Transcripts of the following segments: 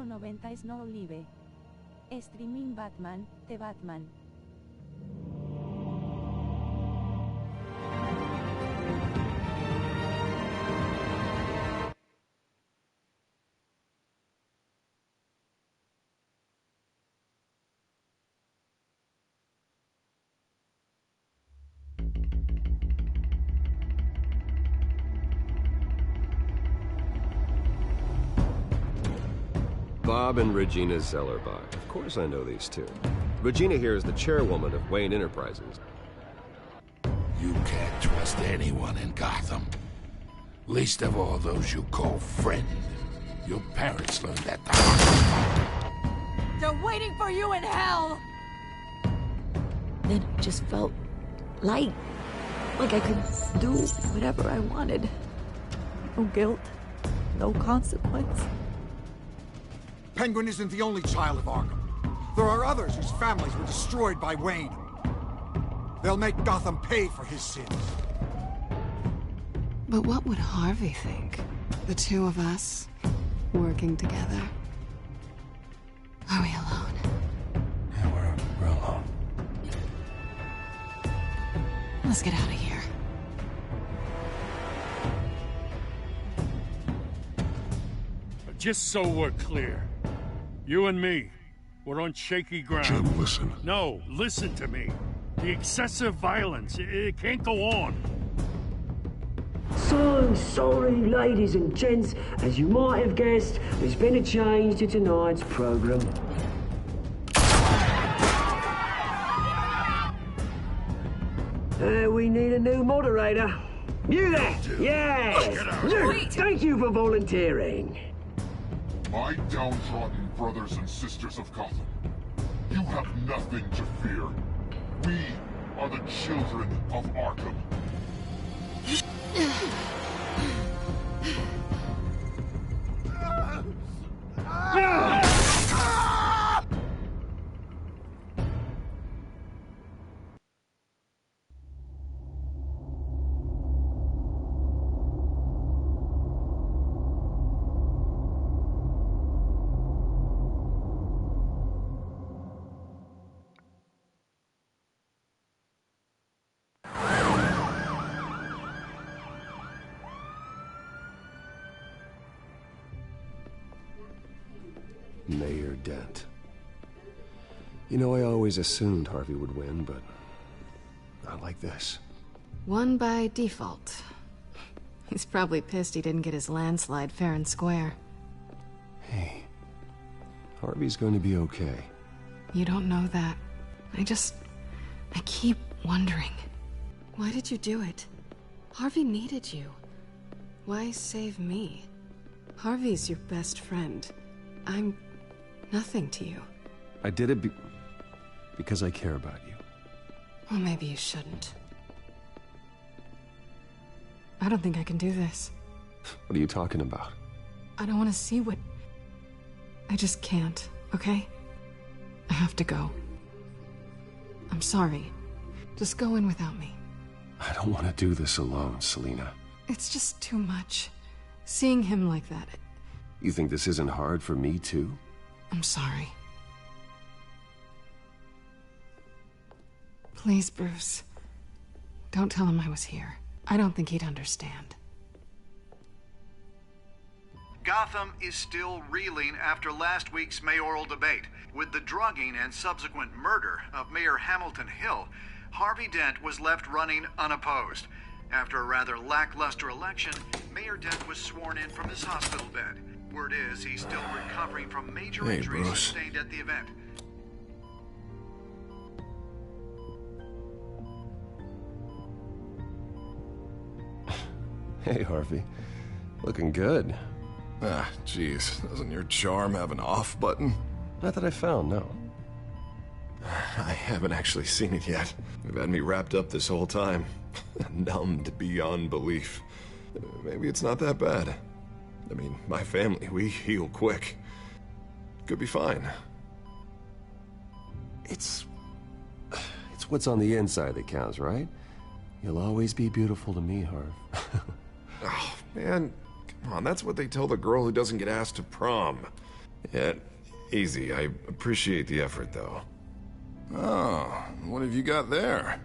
90 no live. Streaming Batman, The Batman. Bob and Regina Zellerby. Of course I know these two. Regina here is the chairwoman of Wayne Enterprises. You can't trust anyone in Gotham. Least of all those you call friend. Your parents learned that the hard way. They're waiting for you in hell! Then it just felt light. Like I could do whatever I wanted. No guilt, no consequence. Penguin isn't the only child of Arkham. There are others whose families were destroyed by Wayne. They'll make Gotham pay for his sins. But what would Harvey think? The two of us, working together? Are we alone? Yeah, we're alone. Let's get out of here. Just so we're clear, you and me, we're on shaky ground. Jim, listen. No, listen to me. The excessive violence, it can't go on. So sorry, ladies and gents. As you might have guessed, there's been a change to tonight's program. We need a new moderator. You there? Yes! Thank you for volunteering. My downtrodden brothers and sisters of Gotham, you have nothing to fear. We are the children of Arkham. Mayor Dent. You know, I always assumed Harvey would win, but not like this. Won by default. He's probably pissed he didn't get his landslide fair and square. Hey, Harvey's going to be okay. You don't know that. I keep wondering. Why did you do it? Harvey needed you. Why save me? Harvey's your best friend. I'm nothing to you. I did it because I care about you. Well, maybe you shouldn't. I don't think I can do this. What are you talking about? I don't want to see what... I just can't, okay? I have to go. I'm sorry. Just go in without me. I don't want to do this alone, Selina. It's just too much. Seeing him like that... You think this isn't hard for me, too? I'm sorry. Please, Bruce. Don't tell him I was here. I don't think he'd understand. Gotham is still reeling after last week's mayoral debate. With the drugging and subsequent murder of Mayor Hamilton Hill, Harvey Dent was left running unopposed. After a rather lackluster election, Mayor Dent was sworn in from his hospital bed. Word is he's still recovering from major injuries sustained at the event. Hey, Harvey. Looking good. Ah, jeez. Doesn't your charm have an off button? Not that I found, no. I haven't actually seen it yet. You've had me wrapped up this whole time. Numbed beyond belief. Maybe it's not that bad. I mean, my family, we heal quick. Could be fine. It's what's on the inside that counts, right? You'll always be beautiful to me, Harv. Oh, man. Come on, that's what they tell the girl who doesn't get asked to prom. Yeah, easy. I appreciate the effort, though. Oh, what have you got there?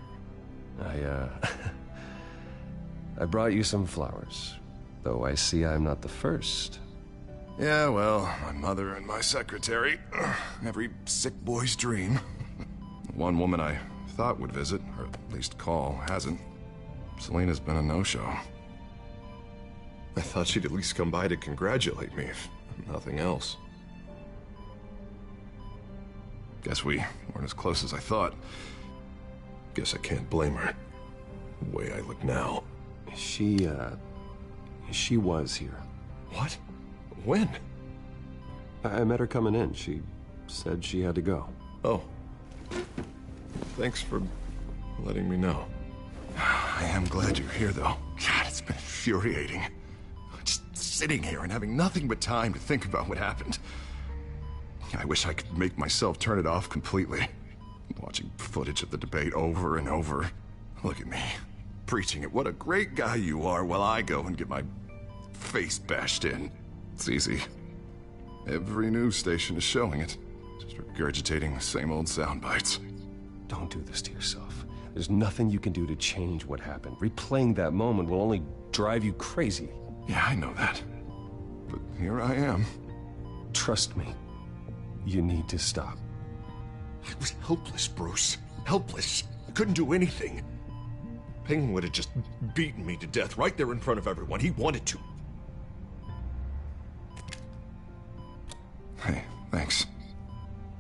I brought you some flowers, though I see I'm not the first. Yeah, well, my mother and my secretary. Every sick boy's dream. One woman I thought would visit, or at least call, hasn't. Selena's been a no-show. I thought she'd at least come by to congratulate me, if nothing else. Guess we weren't as close as I thought. Guess I can't blame her. The way I look now. She was here. What? When? I met her coming in. She said she had to go. Oh. Thanks for letting me know. I am glad you're here, though. God, it's been infuriating. Just sitting here and having nothing but time to think about what happened. I wish I could make myself turn it off completely. Watching footage of the debate over and over. Look at me, preaching it. What a great guy you are, while I go and get my face bashed in. It's easy. Every news station is showing it. Just regurgitating the same old sound bites. Don't do this to yourself. There's nothing you can do to change what happened. Replaying that moment will only drive you crazy. Yeah, I know that. But here I am. Trust me. You need to stop. I was helpless, Bruce. Helpless. I couldn't do anything. Penguin would have just beaten me to death right there in front of everyone. He wanted to. Hey, thanks.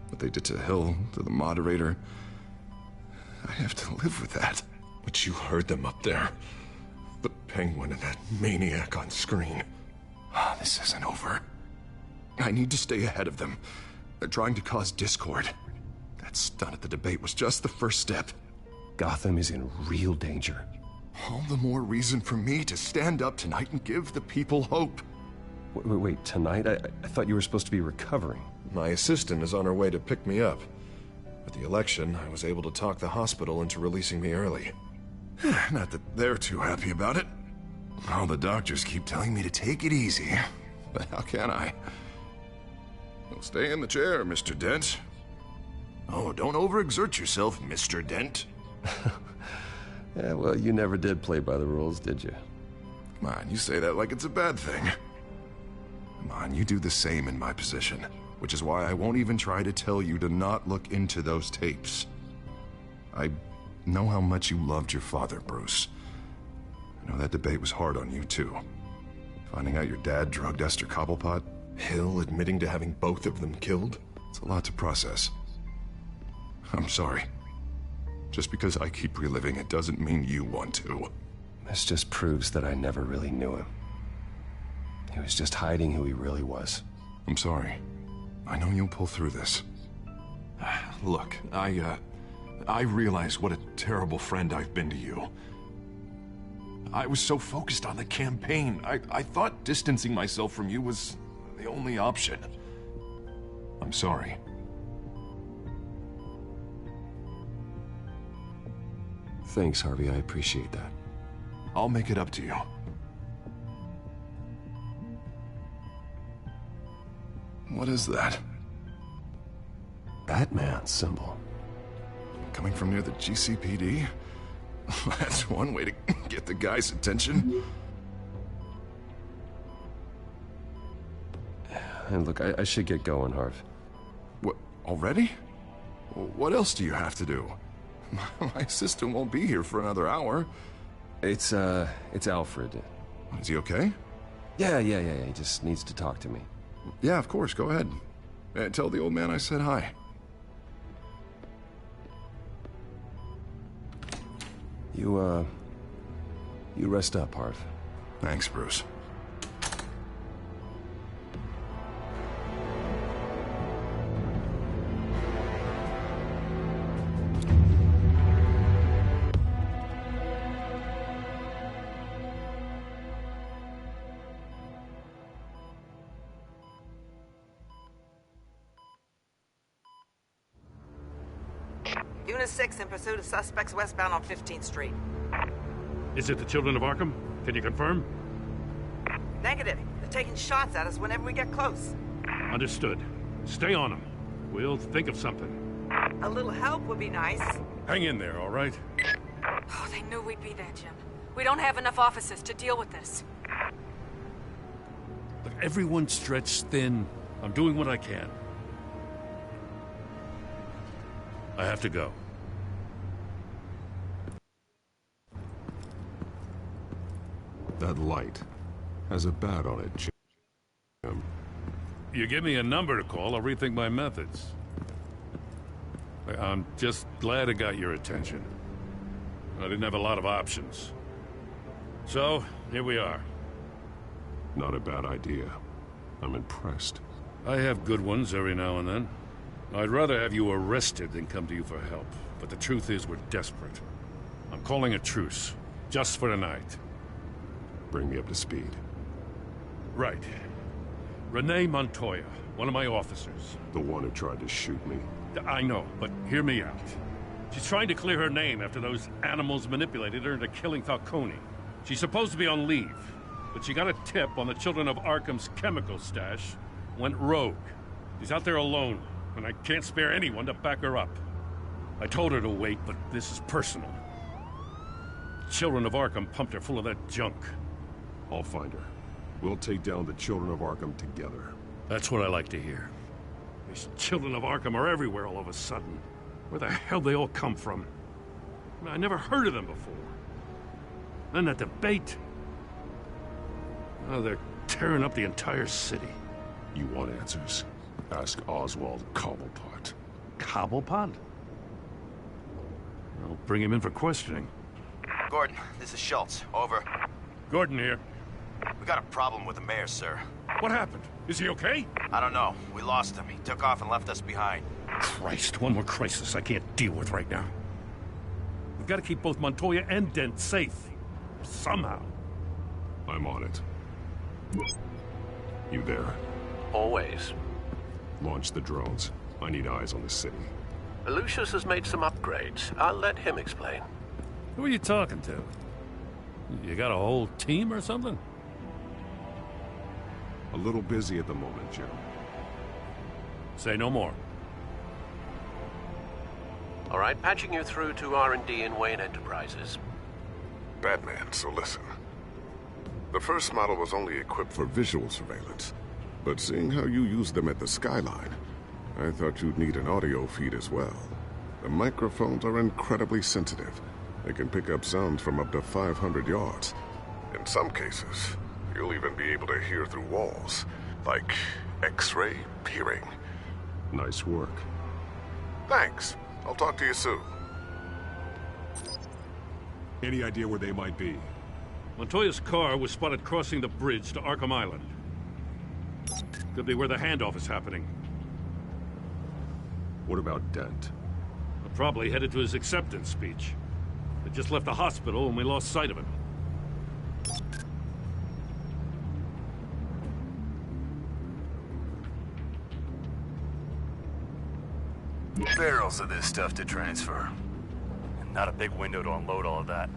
What they did to Hill, to the moderator, I have to live with that. But you heard them up there. The Penguin and that maniac on screen. This isn't over. I need to stay ahead of them. They're trying to cause discord. That stunt at the debate was just the first step. Gotham is in real danger. All the more reason for me to stand up tonight and give the people hope. Wait, tonight? I thought you were supposed to be recovering. My assistant is on her way to pick me up. With the election, I was able to talk the hospital into releasing me early. Not that they're too happy about it. All the doctors keep telling me to take it easy. But how can I? Well, stay in the chair, Mr. Dent. Oh, don't overexert yourself, Mr. Dent. Yeah, well, you never did play by the rules, did you? Come on, you say that like it's a bad thing. Come on, you do the same in my position. Which is why I won't even try to tell you to not look into those tapes. I know how much you loved your father, Bruce. I know that debate was hard on you, too. Finding out your dad drugged Esther Cobblepot, Hill admitting to having both of them killed. It's a lot to process. I'm sorry. Just because I keep reliving it doesn't mean you want to. This just proves that I never really knew him. He was just hiding who he really was. I'm sorry. I know you'll pull through this. Look, I realize what a terrible friend I've been to you. I was so focused on the campaign. I thought distancing myself from you was the only option. I'm sorry. Thanks, Harvey. I appreciate that. I'll make it up to you. What is that? Batman symbol. Coming from near the GCPD? That's one way to get the guy's attention. And look, I should get going, Harv. What, already? What else do you have to do? My assistant won't be here for another hour. It's Alfred. Is he okay? Yeah, he just needs to talk to me. Yeah, of course, go ahead. Tell the old man I said hi. You rest up, Harv. Thanks, Bruce. Unit 6 in pursuit of suspects westbound on 15th Street. Is it the children of Arkham? Can you confirm? Negative. They're taking shots at us whenever we get close. Understood. Stay on them. We'll think of something. A little help would be nice. Hang in there, all right? Oh, they knew we'd be there, Jim. We don't have enough officers to deal with this. Look, everyone's stretched thin. I'm doing what I can. I have to go. That light has a bat on it, Jim. You give me a number to call, I'll rethink my methods. I'm just glad I got your attention. I didn't have a lot of options. So, here we are. Not a bad idea. I'm impressed. I have good ones every now and then. I'd rather have you arrested than come to you for help. But the truth is, we're desperate. I'm calling a truce. Just for tonight. Bring me up to speed. Right. Renee Montoya, one of my officers. The one who tried to shoot me. I know, but hear me out. She's trying to clear her name after those animals manipulated her into killing Falcone. She's supposed to be on leave, but she got a tip on the Children of Arkham's chemical stash, went rogue. She's out there alone, and I can't spare anyone to back her up. I told her to wait, but this is personal. Children of Arkham pumped her full of that junk. I'll find her. We'll take down the Children of Arkham together. That's what I like to hear. These Children of Arkham are everywhere all of a sudden. Where the hell they all come from? I never heard of them before. Then that debate. Oh, they're tearing up the entire city. You want answers? Ask Oswald Cobblepot. Cobblepot? I'll bring him in for questioning. Gordon, this is Schultz. Over. Gordon here. We got a problem with the mayor, sir. What happened? Is he okay? I don't know. We lost him. He took off and left us behind. Christ, one more crisis I can't deal with right now. We've got to keep both Montoya and Dent safe. Somehow. I'm on it. You there? Always. Launch the drones. I need eyes on the city. Lucius has made some upgrades. I'll let him explain. Who are you talking to? You got a whole team or something? A little busy at the moment, Jim. Say no more. All right, patching you through to R&D in Wayne Enterprises. Batman, so listen. The first model was only equipped for visual surveillance, but seeing how you use them at the Skyline, I thought you'd need an audio feed as well. The microphones are incredibly sensitive. They can pick up sounds from up to 500 yards. In some cases, you'll even be able to hear through walls, like X-ray peering. Nice work. Thanks. I'll talk to you soon. Any idea where they might be? Montoya's car was spotted crossing the bridge to Arkham Island. Could be where the handoff is happening. What about Dent? Probably headed to his acceptance speech. He just left the hospital and we lost sight of him. Barrels of this stuff to transfer. Not a big window to unload all of that.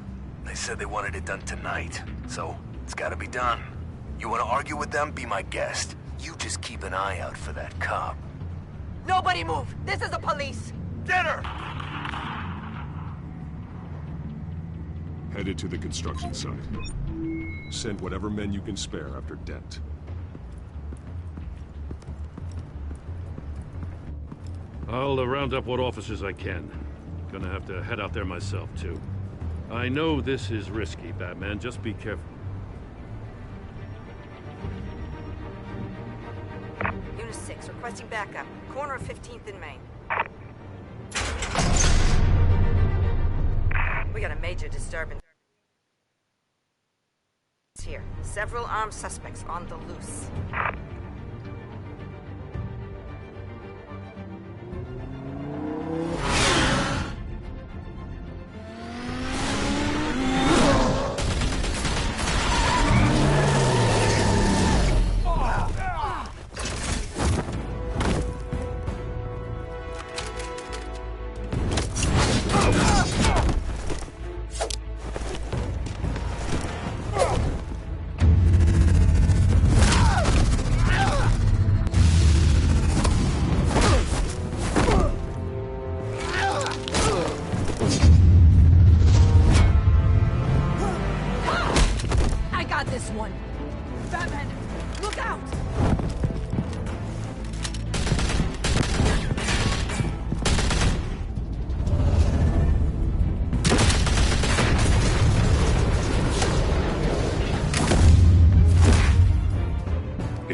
They said they wanted it done tonight, so it's gotta be done. You wanna argue with them? Be my guest. You just keep an eye out for that cop. Nobody move! This is the police! Get her! Headed to the construction site. Send whatever men you can spare after Dent. I'll round up what officers I can. Gonna have to head out there myself, too. I know this is risky, Batman. Just be careful. Unit 6, requesting backup. Corner of 15th and Main. We got a major disturbance here. Several armed suspects on the loose.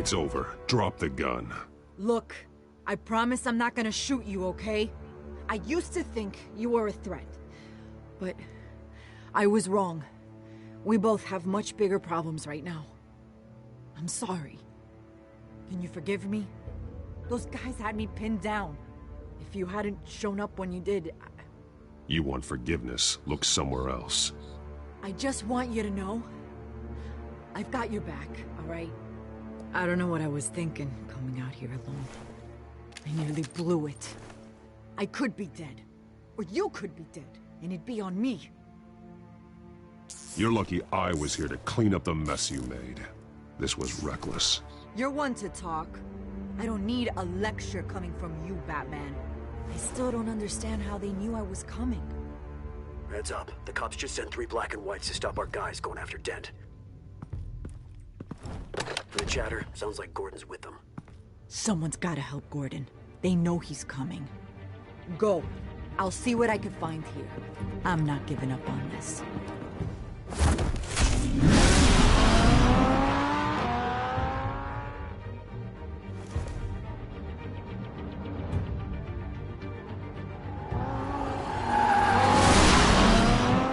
It's over. Drop the gun. Look, I promise I'm not gonna shoot you, okay? I used to think you were a threat, but I was wrong. We both have much bigger problems right now. I'm sorry. Can you forgive me? Those guys had me pinned down. If you hadn't shown up when you did, You want forgiveness? Look somewhere else. I just want you to know, I've got your back, alright? I don't know what I was thinking, coming out here alone. I nearly blew it. I could be dead. Or you could be dead, and it'd be on me. You're lucky I was here to clean up the mess you made. This was reckless. You're one to talk. I don't need a lecture coming from you, Batman. I still don't understand how they knew I was coming. Heads up. The cops just sent 3 black and whites to stop our guys going after Dent. For the chatter, sounds like Gordon's with them. Someone's gotta help Gordon. They know he's coming. Go. I'll see what I can find here. I'm not giving up on this.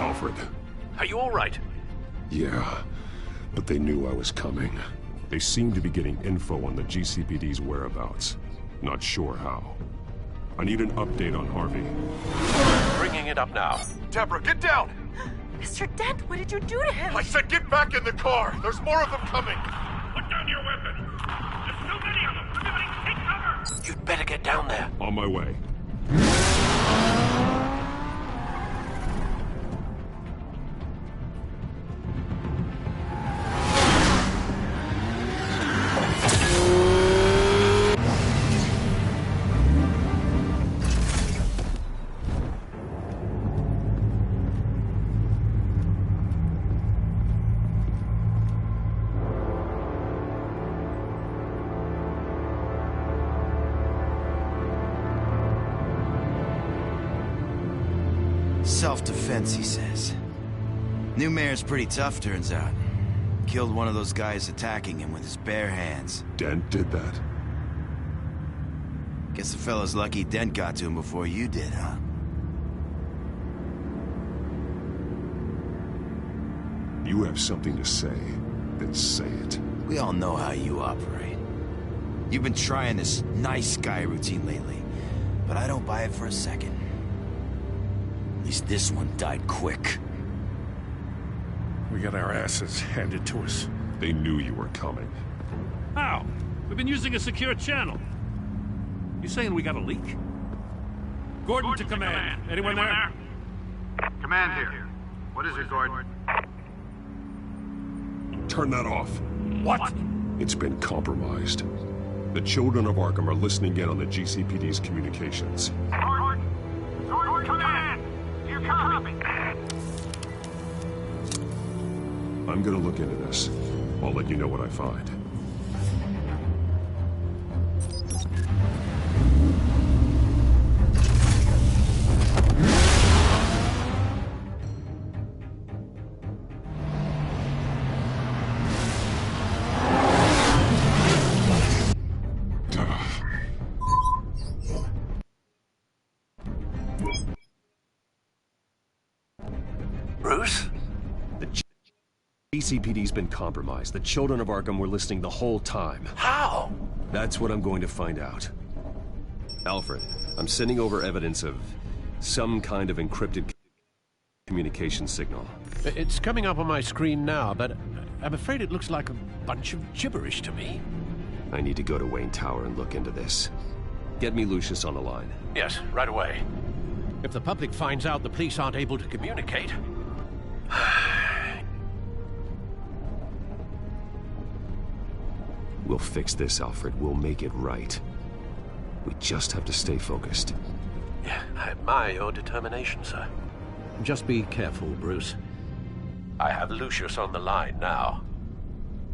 Alfred. Are you all right? Yeah, but they knew I was coming. They seem to be getting info on the GCPD's whereabouts. Not sure how. I need an update on Harvey. Bringing it up now. Deborah, get down! Mr. Dent, what did you do to him? I said get back in the car! There's more of them coming! Put down your weapon! There's so many of them! Everybody take cover! You'd better get down there. On my way. Self-defense, he says. New mayor's pretty tough, turns out. Killed one of those guys attacking him with his bare hands. Dent did that? Guess the fella's lucky Dent got to him before you did, huh? You have something to say, then say it. We all know how you operate. You've been trying this nice guy routine lately, but I don't buy it for a second. At least this one died quick. We got our asses handed to us. They knew you were coming. How? We've been using a secure channel. You saying we got a leak? Gordon to command. Anyone there? Command here. What is it, Gordon? Turn that off. What? It's been compromised. The children of Arkham are listening in on the GCPD's communications. Gordon, command! You copy? I'm gonna look into this. I'll let you know what I find. Bruce? The GCPD's been compromised. The children of Arkham were listening the whole time. How? That's what I'm going to find out. Alfred, I'm sending over evidence of some kind of encrypted communication signal. It's coming up on my screen now, but I'm afraid it looks like a bunch of gibberish to me. I need to go to Wayne Tower and look into this. Get me Lucius on the line. Yes, right away. If the public finds out the police aren't able to communicate... We'll fix this, Alfred. We'll make it right. We just have to stay focused. Yeah, I admire your determination, sir. Just be careful, Bruce. I have Lucius on the line now.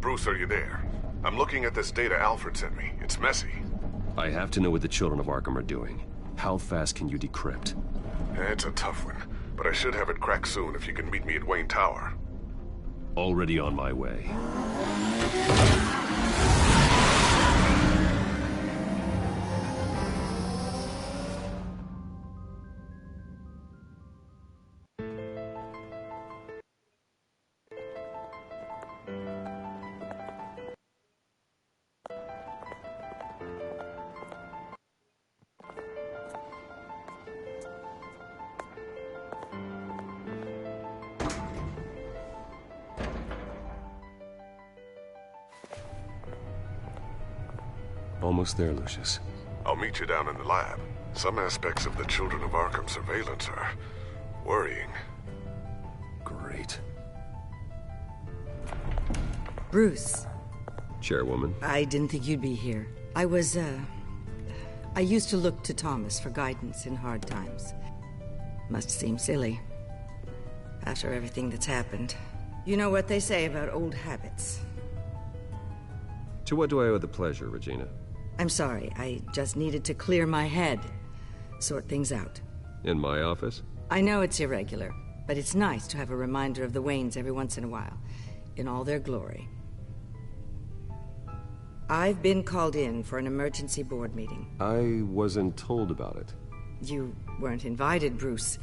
Bruce, are you there? I'm looking at this data Alfred sent me. It's messy. I have to know what the children of Arkham are doing. How fast can you decrypt? It's a tough one, but I should have it cracked soon if you can meet me at Wayne Tower. Already on my way. Almost there, Lucius. I'll meet you down in the lab. Some aspects of the Children of Arkham surveillance are worrying. Great. Bruce. Chairwoman. I didn't think you'd be here. I used to look to Thomas for guidance in hard times. Must seem silly. After everything that's happened. You know what they say about old habits. To what do I owe the pleasure, Regina? I'm sorry, I just needed to clear my head. Sort things out. In my office? I know it's irregular, but it's nice to have a reminder of the Waynes every once in a while. In all their glory. I've been called in for an emergency board meeting. I wasn't told about it. You weren't invited, Bruce.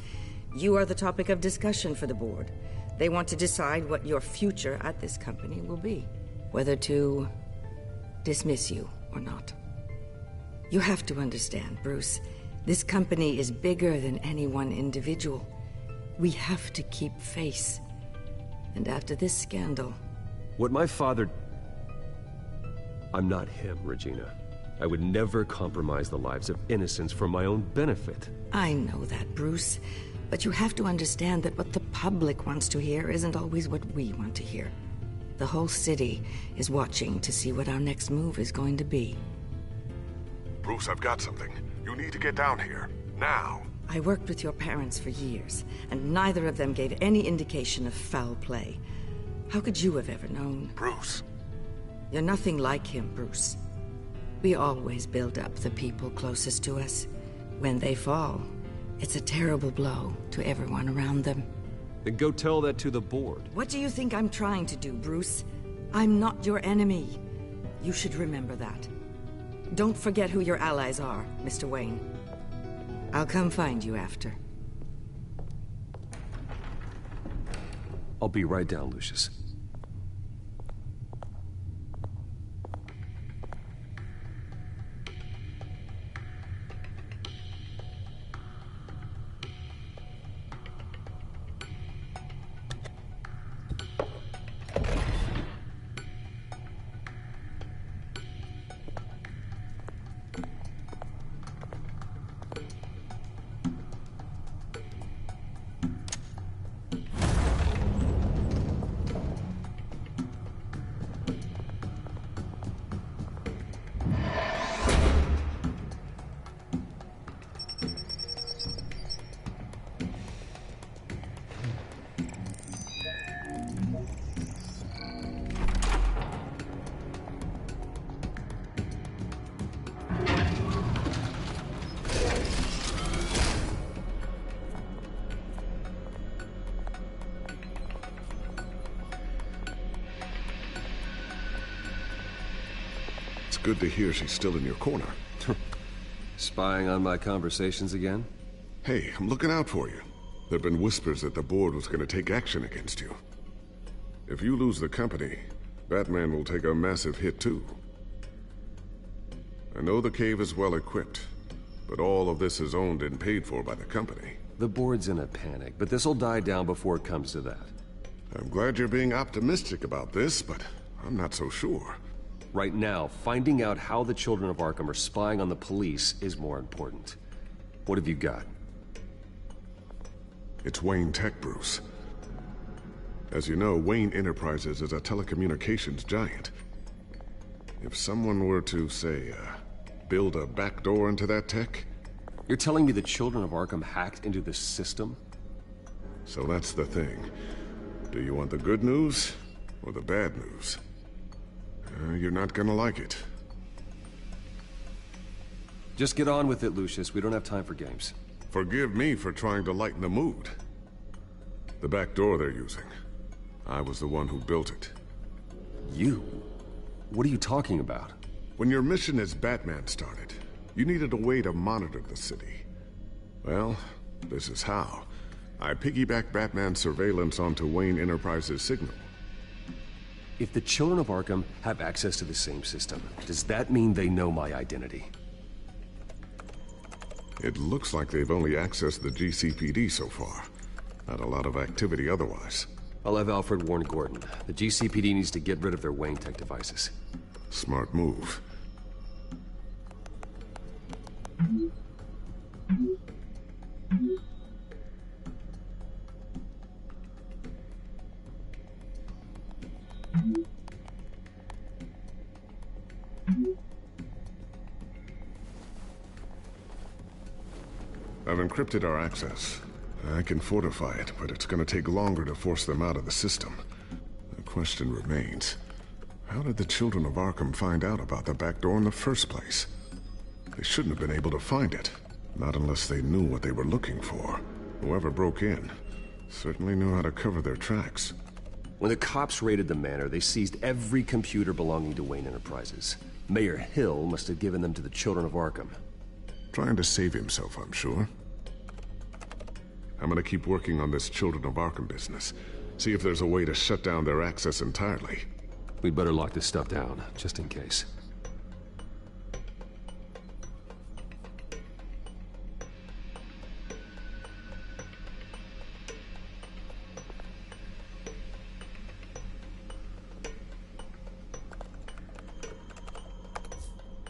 You are the topic of discussion for the board. They want to decide what your future at this company will be. Whether to dismiss you or not. You have to understand, Bruce. This company is bigger than any one individual. We have to keep face. And after this scandal... What my father... I'm not him, Regina. I would never compromise the lives of innocents for my own benefit. I know that, Bruce. But you have to understand that what the public wants to hear isn't always what we want to hear. The whole city is watching to see what our next move is going to be. Bruce, I've got something. You need to get down here. Now. I worked with your parents for years, and neither of them gave any indication of foul play. How could you have ever known? Bruce. You're nothing like him, Bruce. We always build up the people closest to us. When they fall, it's a terrible blow to everyone around them. Then go tell that to the board. What do you think I'm trying to do, Bruce? I'm not your enemy. You should remember that. Don't forget who your allies are, Mr. Wayne. I'll come find you after. I'll be right down, Lucius. Good to hear she's still in your corner. Spying on my conversations again? Hey, I'm looking out for you. There've been whispers that the board was going to take action against you. If you lose the company, Batman will take a massive hit too. I know the cave is well equipped, but all of this is owned and paid for by the company. The board's in a panic, but this'll die down before it comes to that. I'm glad you're being optimistic about this, but I'm not so sure. Right now, finding out how the Children of Arkham are spying on the police is more important. What have you got? It's Wayne Tech, Bruce. As you know, Wayne Enterprises is a telecommunications giant. If someone were to, say, build a backdoor into that tech... You're telling me the Children of Arkham hacked into the system? So that's the thing. Do you want the good news or the bad news? You're not gonna like it. Just get on with it, Lucius. We don't have time for games. Forgive me for trying to lighten the mood. The back door they're using. I was the one who built it. You? What are you talking about? When your mission as Batman started, you needed a way to monitor the city. Well, this is how. I piggybacked Batman's surveillance onto Wayne Enterprises' signal. If the Children of Arkham have access to the same system, does that mean they know my identity? It looks like they've only accessed the GCPD so far. Not a lot of activity otherwise. I'll have Alfred warn Gordon. The GCPD needs to get rid of their Wayne Tech devices. Smart move. I've encrypted our access. I can fortify it, but it's gonna take longer to force them out of the system. The question remains, how did the children of Arkham find out about the back door in the first place? They shouldn't have been able to find it. Not unless they knew what they were looking for. Whoever broke in certainly knew how to cover their tracks. When the cops raided the manor, they seized every computer belonging to Wayne Enterprises. Mayor Hill must have given them to the children of Arkham. Trying to save himself, I'm sure. I'm gonna keep working on this Children of Arkham business. See if there's a way to shut down their access entirely. We'd better lock this stuff down, just in case.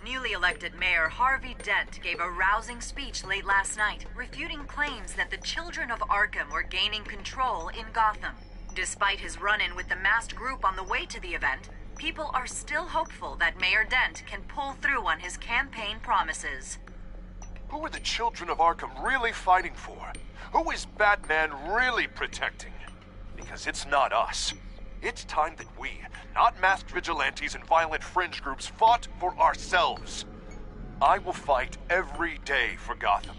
Newly elected Mayor Harvey Dent gave a rousing speech late last night, refuting claims that the children of Arkham were gaining control in Gotham. Despite his run-in with the masked group on the way to the event, people are still hopeful that Mayor Dent can pull through on his campaign promises. Who are the children of Arkham really fighting for? Who is Batman really protecting? Because it's not us. It's time that we, not masked vigilantes and violent fringe groups, fought for ourselves. I will fight every day for Gotham.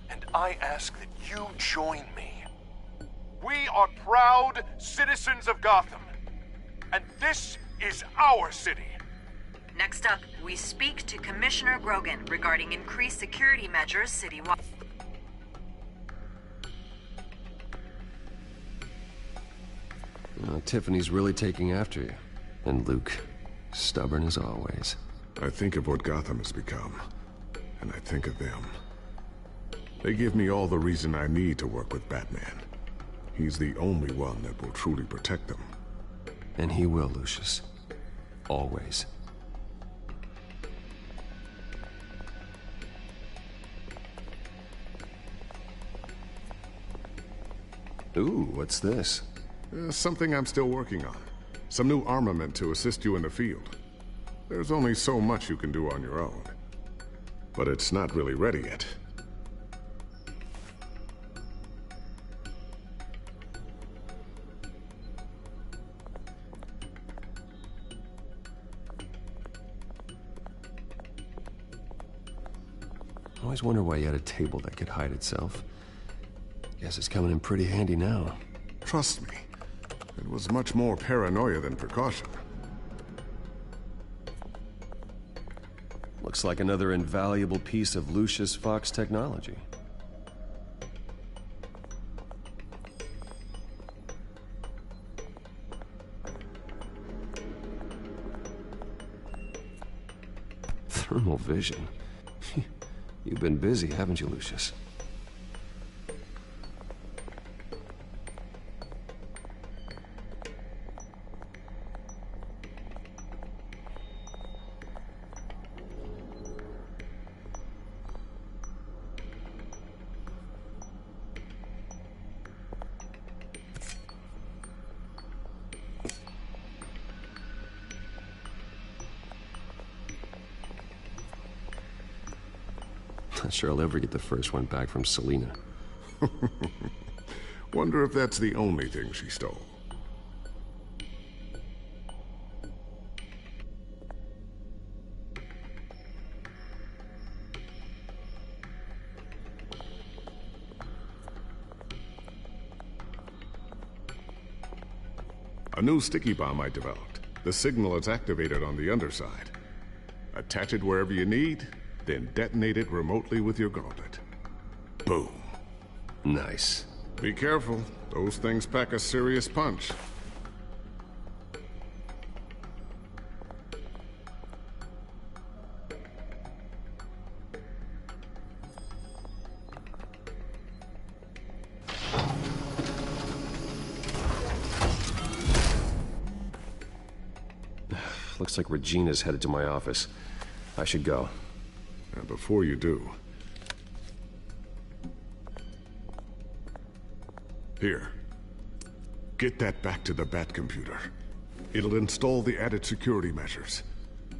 And I ask that you join me. We are proud citizens of Gotham. And this is our city. Next up, we speak to Commissioner Grogan regarding increased security measures citywide. Tiffany's really taking after you. And Luke, stubborn as always. I think of what Gotham has become, and I think of them. They give me all the reason I need to work with Batman. He's the only one that will truly protect them. And he will, Lucius. Always. Ooh, what's this? Something I'm still working on. Some new armament to assist you in the field. There's only so much you can do on your own. But it's not really ready yet. I always wonder why you had a table that could hide itself. Guess it's coming in pretty handy now. Trust me. It was much more paranoia than precaution. Looks like another invaluable piece of Lucius Fox technology. Thermal vision. You've been busy, haven't you, Lucius? Not sure I'll ever get the first one back from Selina. Wonder if that's the only thing she stole. A new sticky bomb I developed. The signal is activated on the underside. Attach it wherever you need, then detonate it remotely with your gauntlet. Boom. Nice. Be careful. Those things pack a serious punch. Looks like Regina's headed to my office. I should go. And before you do, Here. Get that back to the Bat computer. It'll install the added security measures.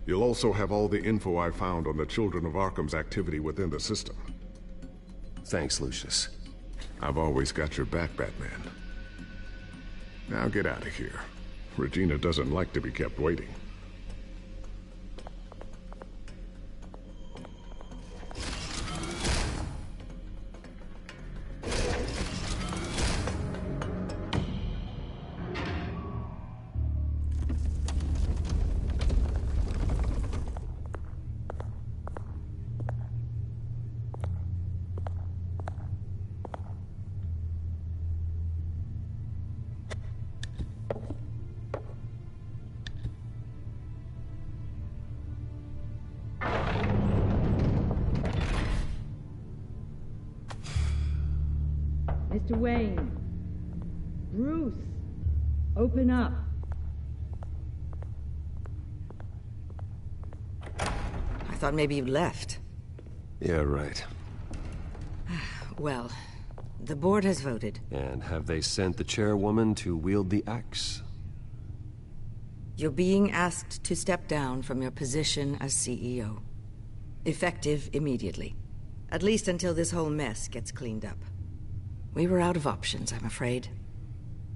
You'll also have all the info I found on the Children of Arkham's activity within the system. Thanks, Lucius. I've always got your back, Batman. Now get out of here. Regina doesn't like to be kept waiting. Mr. Wayne. Bruce. Open up. I thought maybe you'd left. Yeah, right. Well, the board has voted. And have they sent the chairwoman to wield the axe? You're being asked to step down from your position as CEO. Effective immediately. At least until this whole mess gets cleaned up. We were out of options, I'm afraid.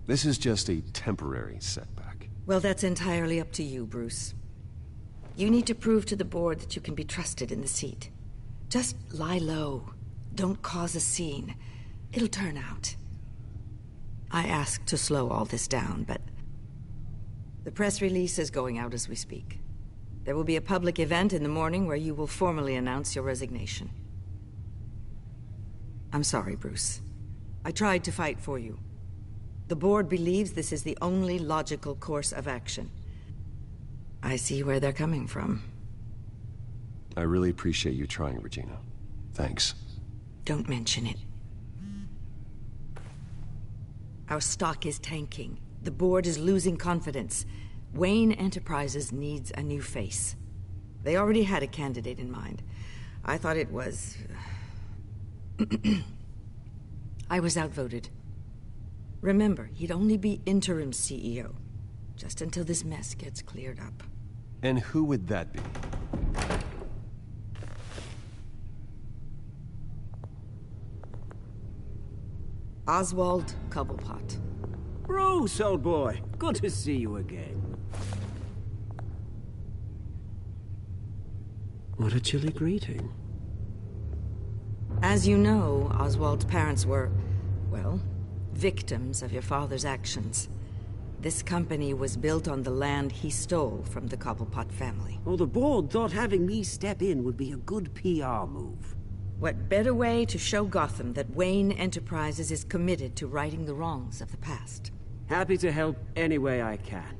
This is just a temporary setback. Well, that's entirely up to you, Bruce. You need to prove to the board that you can be trusted in the seat. Just lie low. Don't cause a scene. It'll turn out. I asked to slow all this down, but the press release is going out as we speak. There will be a public event in the morning where you will formally announce your resignation. I'm sorry, Bruce. I tried to fight for you. The board believes this is the only logical course of action. I see where they're coming from. I really appreciate you trying, Regina. Thanks. Don't mention it. Our stock is tanking. The board is losing confidence. Wayne Enterprises needs a new face. They already had a candidate in mind. I thought it was... I was outvoted. Remember, he'd only be interim CEO, just until this mess gets cleared up. And who would that be? Oswald Cobblepot. Bruce, old boy. Good to see you again. What a chilly greeting. As you know, Oswald's parents were, well, victims of your father's actions. This company was built on the land he stole from the Cobblepot family. Oh, the board thought having me step in would be a good PR move. What better way to show Gotham that Wayne Enterprises is committed to righting the wrongs of the past? Happy to help any way I can.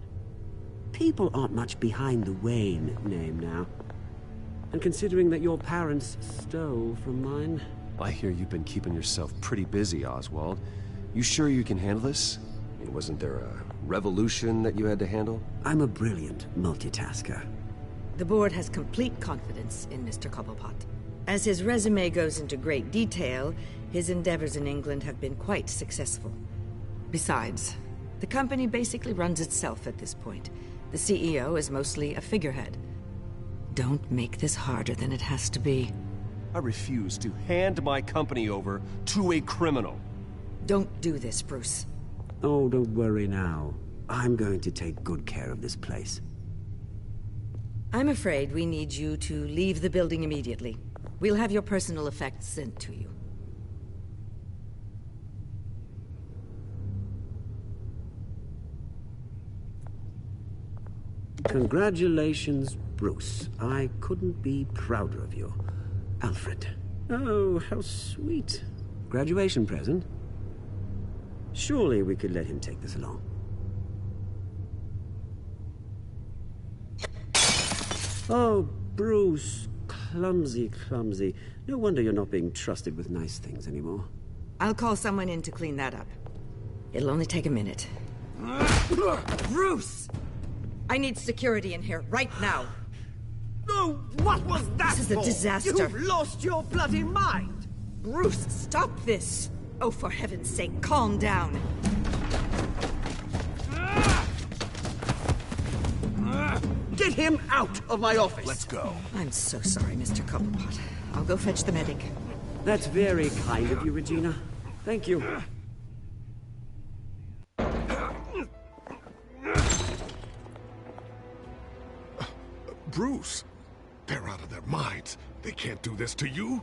People aren't much behind the Wayne name now. And considering that your parents stole from mine... I hear you've been keeping yourself pretty busy, Oswald. You sure you can handle this? I mean, wasn't there a revolution that you had to handle? I'm a brilliant multitasker. The board has complete confidence in Mr. Cobblepot. As his resume goes into great detail, his endeavors in England have been quite successful. Besides, the company basically runs itself at this point. The CEO is mostly a figurehead. Don't make this harder than it has to be. I refuse to hand my company over to a criminal. Don't do this, Bruce. Oh, don't worry now. I'm going to take good care of this place. I'm afraid we need you to leave the building immediately. We'll have your personal effects sent to you. Congratulations, Bruce. I couldn't be prouder of you. Alfred. Oh, how sweet. Graduation present? Surely we could let him take this along. Oh, Bruce. Clumsy, clumsy. No wonder you're not being trusted with nice things anymore. I'll call someone in to clean that up. It'll only take a minute. Bruce! I need security in here, right now. No, what was that This is a for? disaster. You've lost your bloody mind! Bruce, stop this! Oh, for heaven's sake, calm down. Get him out of my office! Let's go. I'm so sorry, Mr. Cobblepot. I'll go fetch the medic. That's very kind of you, Regina. Thank you. Bruce, they're out of their minds. They can't do this to you.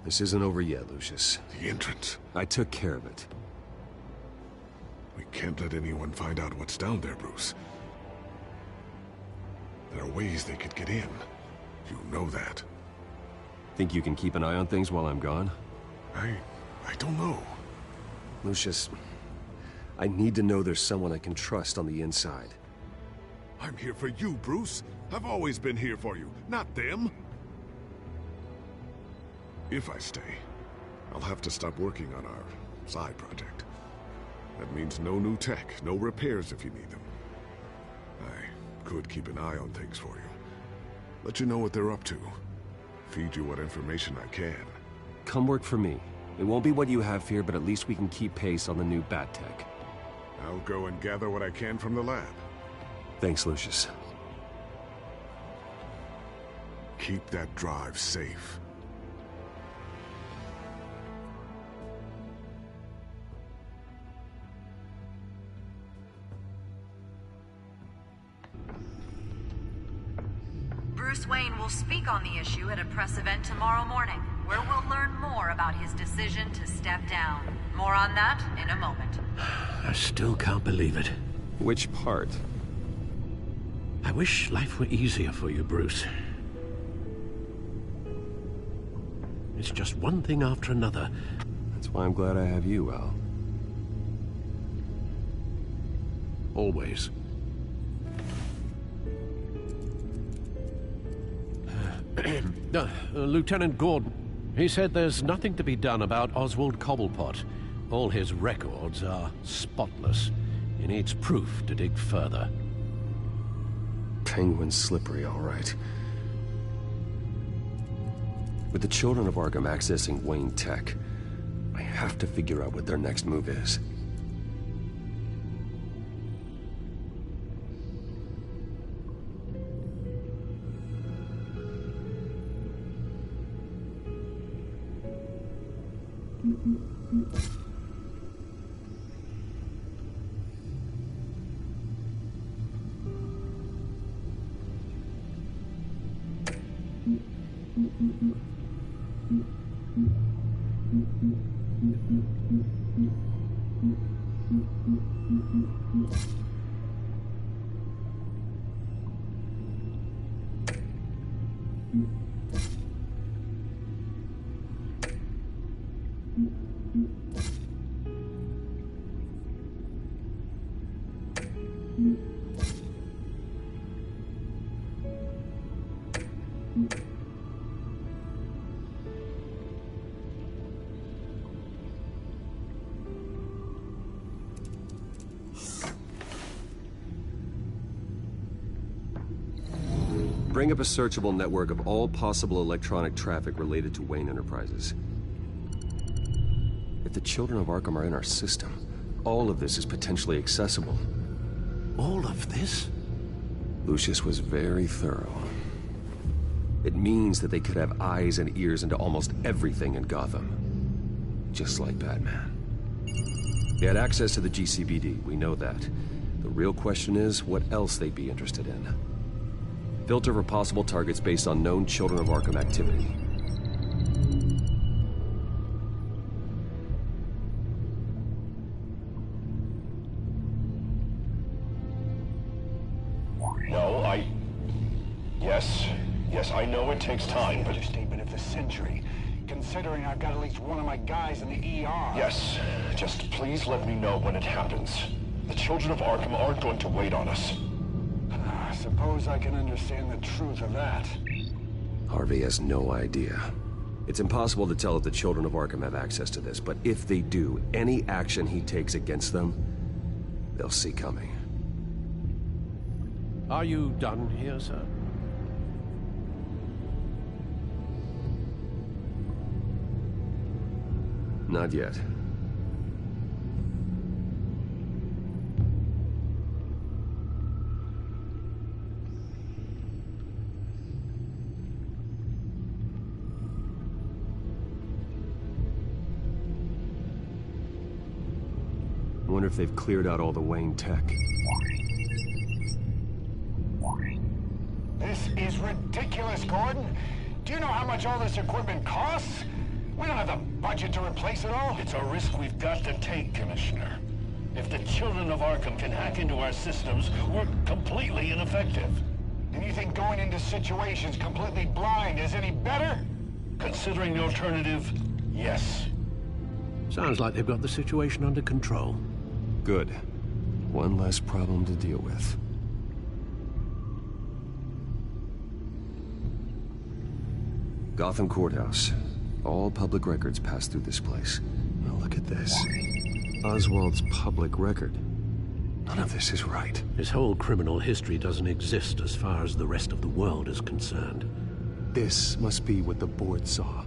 This isn't over yet, Lucius. The entrance. I took care of it. We can't let anyone find out what's down there, Bruce. There are ways they could get in. You know that. Think you can keep an eye on things while I'm gone? I don't know. Lucius, I need to know there's someone I can trust on the inside. I'm here for you, Bruce. I've always been here for you, not them. If I stay, I'll have to stop working on our side project. That means no new tech, no repairs if you need them. I could keep an eye on things for you. Let you know what they're up to. Feed you what information I can. Come work for me. It won't be what you have here, but at least we can keep pace on the new bat tech. I'll go and gather what I can from the lab. Thanks, Lucius. Keep that drive safe. Bruce Wayne will speak on the issue at a press event tomorrow morning, where we'll learn more about his decision to step down. More on that in a moment. I still can't believe it. Which part? I wish life were easier for you, Bruce. It's just one thing after another. That's why I'm glad I have you, Al. Always. Lieutenant Gordon, he said there's nothing to be done about Oswald Cobblepot. All his records are spotless. He needs proof to dig further. Penguin's slippery, all right. With the children of Arkham accessing Wayne Tech, I have to figure out what their next move is. Bring up a searchable network of all possible electronic traffic related to Wayne Enterprises. If the children of Arkham are in our system, all of this is potentially accessible. All of this? Lucius was very thorough. It means that they could have eyes and ears into almost everything in Gotham. Just like Batman. They had access to the GCPD, we know that. The real question is what else they'd be interested in. Filter for possible targets based on known Children of Arkham activity. No, Yes, I know it takes time, but... Understatement of the century. Considering I've got at least one of my guys in the ER. Yes, just please let me know when it happens. The Children of Arkham aren't going to wait on us. Suppose I can understand the truth of that. Harvey has no idea. It's impossible to tell if the Children of Arkham have access to this, but if they do, any action he takes against them, they'll see coming. Are you done here, sir? Not yet. I wonder if they've cleared out all the Wayne tech. This is ridiculous, Gordon. Do you know how much all this equipment costs? We don't have the budget to replace it all. It's a risk we've got to take, Commissioner. If the children of Arkham can hack into our systems, we're completely ineffective. And you think going into situations completely blind is any better? Considering the alternative, yes. Sounds like they've got the situation under control. Good. One less problem to deal with. Gotham Courthouse. All public records pass through this place. Now look at this. Oswald's public record. None of this is right. His whole criminal history doesn't exist as far as the rest of the world is concerned. This must be what the board saw.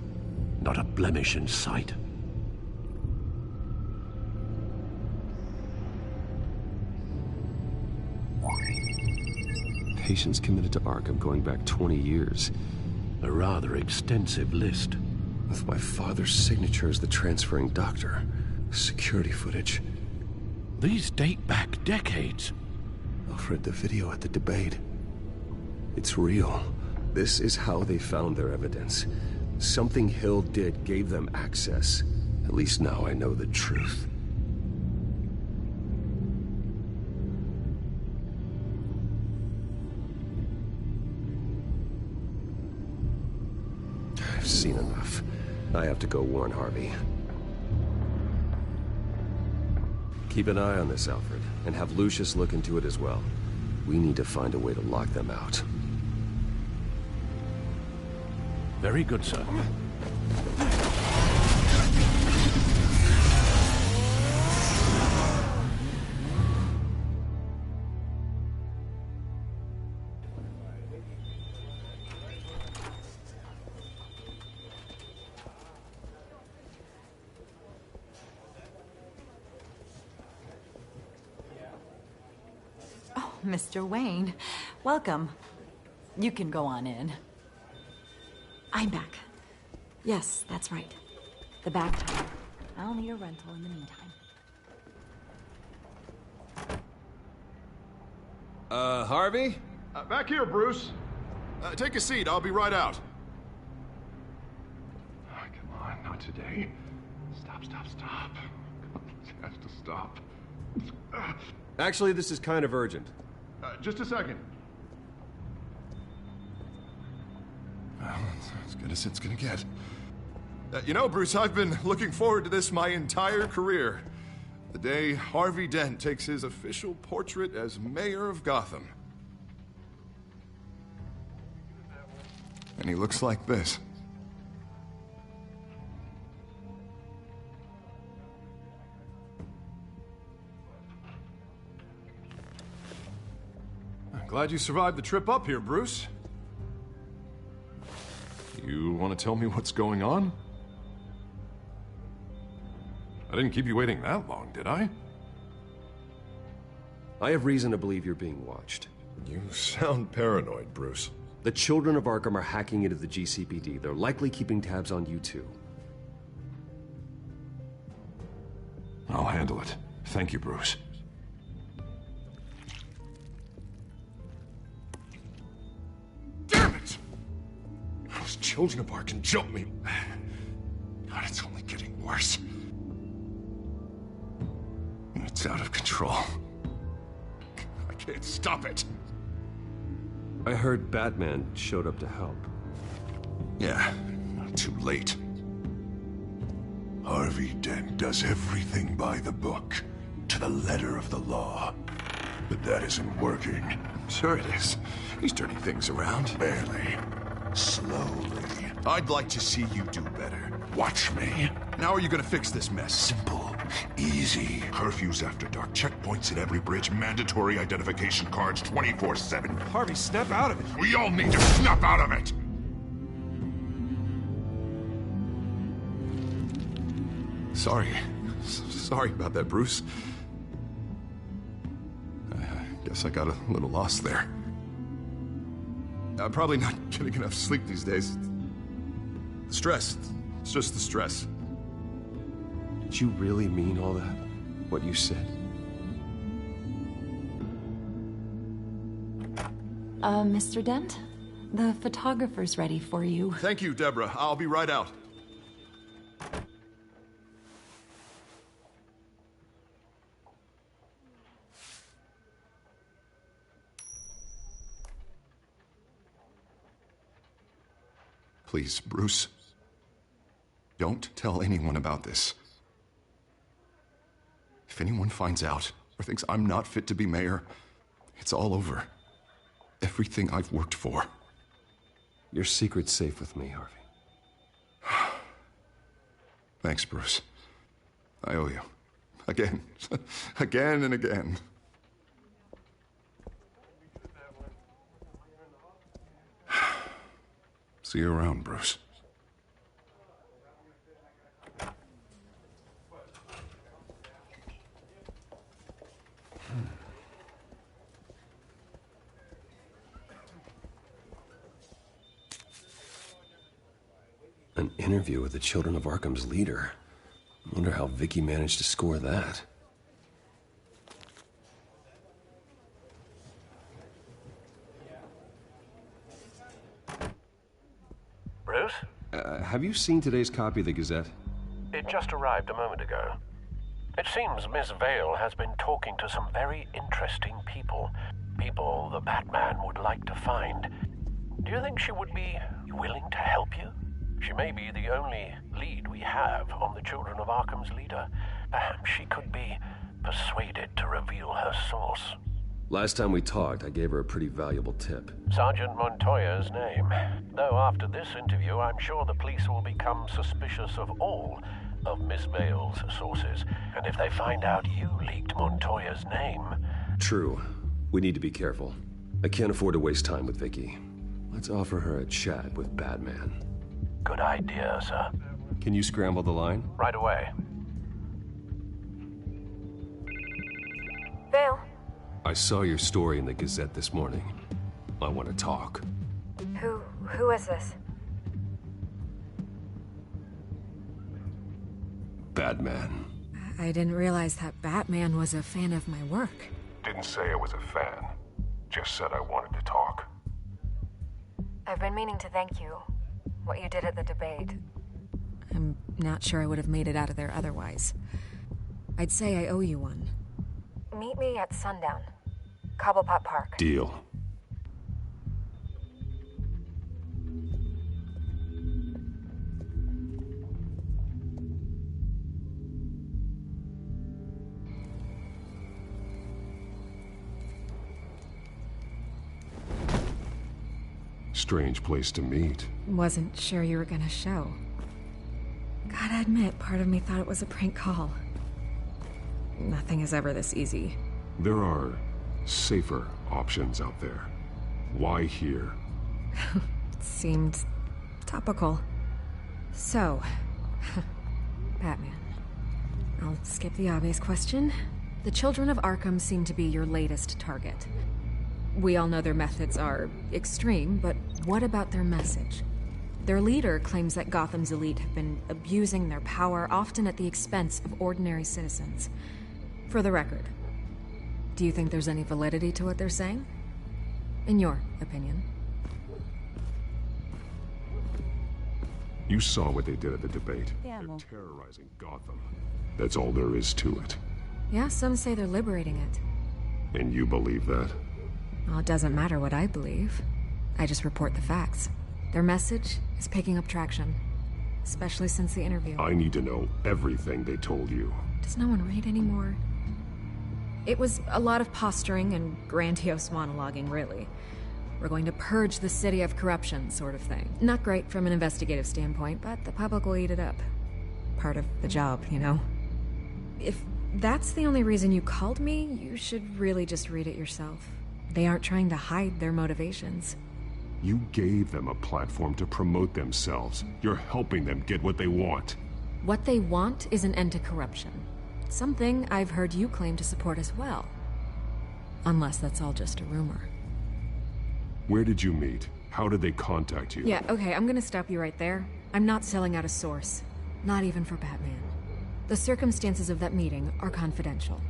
Not a blemish in sight. Patients committed to Arkham going back 20 years. A rather extensive list. With my father's signature as the transferring doctor. Security footage. These date back decades. Alfred, the video at the debate. It's real. This is how they found their evidence. Something Hill did gave them access. At least now I know the truth. I've seen enough. I have to go warn Harvey. Keep an eye on this, Alfred, and have Lucius look into it as well. We need to find a way to lock them out. Very good, sir. Mr. Wayne, welcome. You can go on in. I'm back. Yes, that's right. The back time. I'll need a rental in the meantime. Harvey? Back here, Bruce. Take a seat. I'll be right out. Oh, come on, not today. Stop. It has to stop. Actually, this is kind of urgent. Just a second. Well, it's as good as it's gonna get. You know, Bruce, I've been looking forward to this my entire career. The day Harvey Dent takes his official portrait as mayor of Gotham. And he looks like this. I'm glad you survived the trip up here, Bruce. You want to tell me what's going on? I didn't keep you waiting that long, did I? I have reason to believe you're being watched. You sound paranoid, Bruce. The children of Arkham are hacking into the GCPD. They're likely keeping tabs on you too. I'll handle it. Thank you, Bruce. Damn it! Those children of Arkham jumped me. God, it's only getting worse. It's out of control. I can't stop it. I heard Batman showed up to help. Yeah, too late. Harvey Dent does everything by the book, to the letter of the law. But that isn't working. Sure it is. He's turning things around. Barely. Slowly. I'd like to see you do better. Watch me. How are you gonna fix this mess? Simple. Easy. Curfews after dark, checkpoints at every bridge, mandatory identification cards 24/7. Harvey, snap out of it. We all need to snap out of it! Sorry about that, Bruce. I guess I got a little lost there. I'm probably not getting enough sleep these days. The stress. It's just the stress. Did you really mean all that? what you said. Mr. Dent? The photographer's ready for you. Thank you, Deborah. I'll be right out. Please, Bruce. Don't tell anyone about this. If anyone finds out or thinks I'm not fit to be mayor, it's all over. Everything I've worked for. Your secret's safe with me, Harvey. Thanks, Bruce. I owe you. Again. Again and again. See you around, Bruce. An interview with the Children of Arkham's leader. I wonder how Vicky managed to score that. Bruce? Have you seen today's copy of the Gazette? It just arrived a moment ago. It seems Miss Vale has been talking to some very interesting people. People the Batman would like to find. Do you think she would be willing to help you? She may be the only lead we have on the Children of Arkham's leader. Perhaps she could be persuaded to reveal her source. Last time we talked, I gave her a pretty valuable tip. Sergeant Montoya's name. Though after this interview, I'm sure the police will become suspicious of all of Miss Vale's sources. And if they find out you leaked Montoya's name... True. We need to be careful. I can't afford to waste time with Vicky. Let's offer her a chat with Batman. Good idea, sir. Can you scramble the line? Right away. Vale. I saw your story in the Gazette this morning. I want to talk. Who is this? Batman. I didn't realize that Batman was a fan of my work. Didn't say I was a fan. Just said I wanted to talk. I've been meaning to thank you. What you did at the debate. I'm not sure I would have made it out of there otherwise. I'd say I owe you one. Meet me at sundown. Cobblepot Park. Deal. Strange place to meet. Wasn't sure you were gonna show. Gotta admit, part of me thought it was a prank call. Nothing is ever this easy. There are safer options out there. Why here? Seemed topical. So, Batman. I'll skip the obvious question. The Children of Arkham seem to be your latest target. We all know their methods are extreme, but what about their message? Their leader claims that Gotham's elite have been abusing their power, often at the expense of ordinary citizens. For the record, do you think there's any validity to what they're saying? In your opinion? You saw what they did at the debate. They're terrorizing Gotham. That's all there is to it. Yeah, some say they're liberating it. And you believe that? Well, it doesn't matter what I believe. I just report the facts. Their message is picking up traction, especially since the interview. I need to know everything they told you. Does no one read anymore? It was a lot of posturing and grandiose monologuing, really. We're going to purge the city of corruption, sort of thing. Not great from an investigative standpoint, but the public will eat it up. Part of the job, you know? If that's the only reason you called me, you should really just read it yourself. They aren't trying to hide their motivations. You gave them a platform to promote themselves. You're helping them get what they want. What they want is an end to corruption. Something I've heard you claim to support as well. Unless that's all just a rumor. Where did you meet? How did they contact you? Yeah, okay, I'm gonna stop you right there. I'm not selling out a source. Not even for Batman. The circumstances of that meeting are confidential.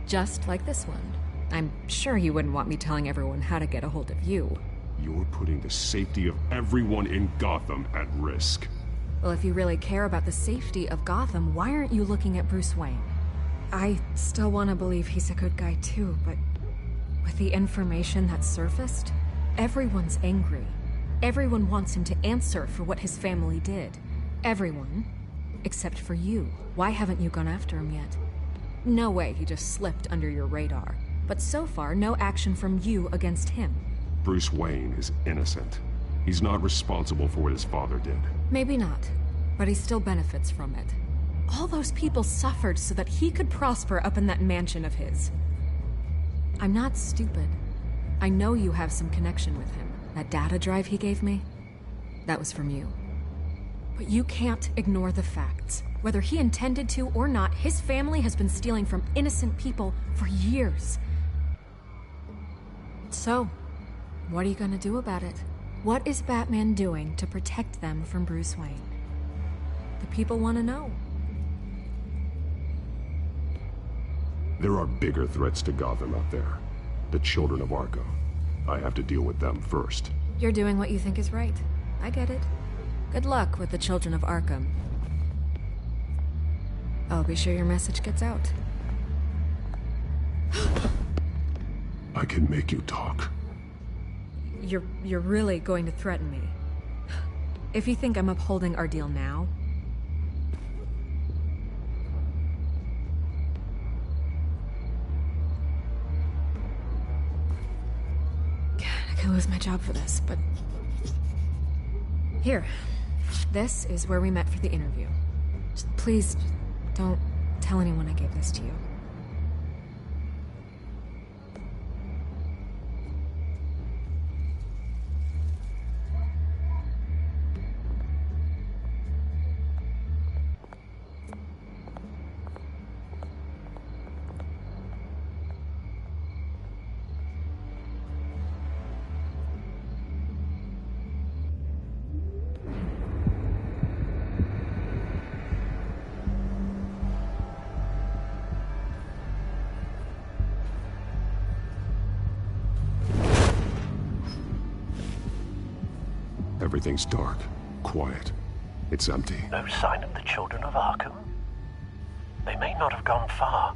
Just like this one. I'm sure you wouldn't want me telling everyone how to get a hold of you. You're putting the safety of everyone in Gotham at risk. Well, if you really care about the safety of Gotham, why aren't you looking at Bruce Wayne? I still want to believe he's a good guy too, but with the information that surfaced, everyone's angry. Everyone wants him to answer for what his family did. Everyone, except for you. Why haven't you gone after him yet? No way he just slipped under your radar. But so far, no action from you against him. Bruce Wayne is innocent. He's not responsible for what his father did. Maybe not, but he still benefits from it. All those people suffered so that he could prosper up in that mansion of his. I'm not stupid. I know you have some connection with him. That data drive he gave me, that was from you. But you can't ignore the facts. Whether he intended to or not, his family has been stealing from innocent people for years. So, what are you gonna do about it? What is Batman doing to protect them from Bruce Wayne? The people want to know. There are bigger threats to Gotham out there. The children of Arkham. I have to deal with them first. You're doing what you think is right. I get it. Good luck with the children of Arkham. I'll be sure your message gets out. I can make you talk. You're really going to threaten me. If you think I'm upholding our deal now... I could lose my job for this, but... Here. This is where we met for the interview. Just please, don't tell anyone I gave this to you. Everything's dark, quiet. It's empty. No sign of the children of Arkham? They may not have gone far.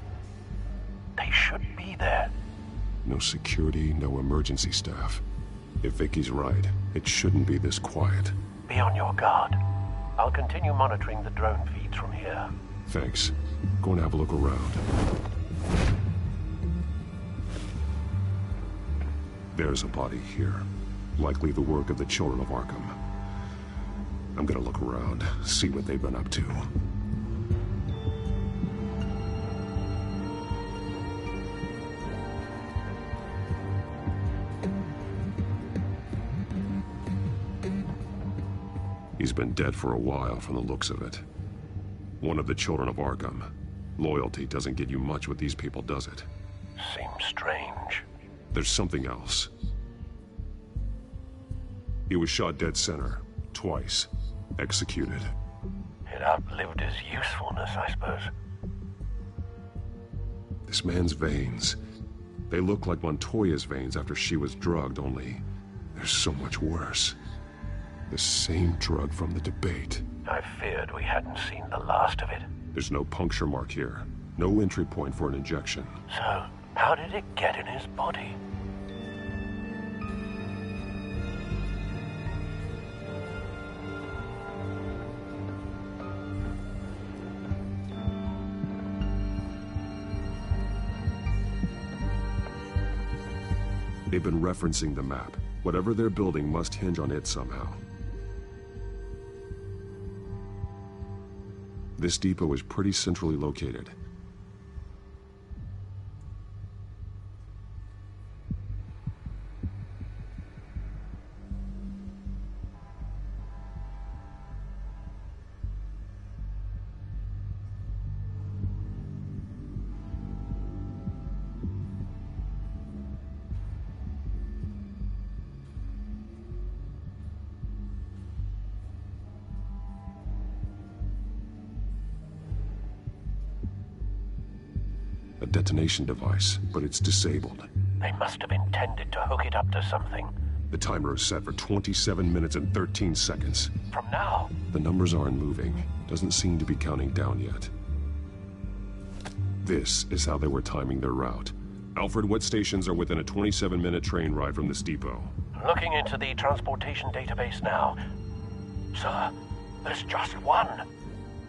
They should be there. No security, no emergency staff. If Vicky's right, it shouldn't be this quiet. Be on your guard. I'll continue monitoring the drone feeds from here. Thanks. Go and have a look around. There's a body here. Likely the work of the children of Arkham. I'm gonna look around, see what they've been up to. He's been dead for a while from the looks of it. One of the children of Arkham. Loyalty doesn't get you much with these people, does it? Seems strange. There's something else. He was shot dead center, twice, executed. It outlived his usefulness, I suppose. This man's veins, they look like Montoya's veins after she was drugged, only they're so much worse. The same drug from the debate. I feared we hadn't seen the last of it. There's no puncture mark here, no entry point for an injection. So, how did it get in his body? They've been referencing the map. Whatever they're building must hinge on it somehow. This depot is pretty centrally located. A detonation device, but it's disabled. They must have intended to hook it up to something. The timer is set for 27 minutes and 13 seconds. From now? The numbers aren't moving. Doesn't seem to be counting down yet. This is how they were timing their route. Alfred, what stations are within a 27-minute train ride from this depot? Looking into the transportation database now. Sir, there's just one.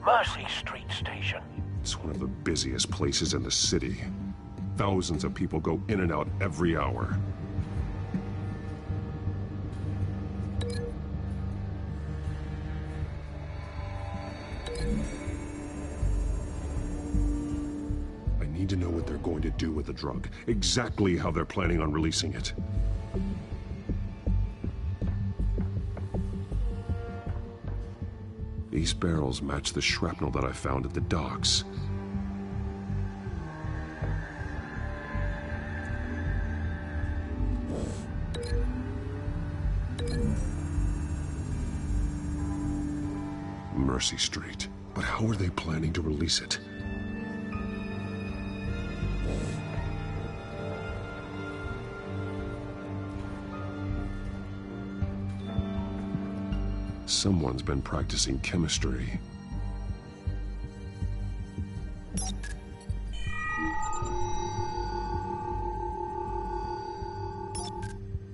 Mercy Street Station. It's one of the busiest places in the city. Thousands of people go in and out every hour. I need to know what they're going to do with the drug. Exactly how they're planning on releasing it. These barrels match the shrapnel that I found at the docks. Mercy Street. But how are they planning to release it? Someone's been practicing chemistry.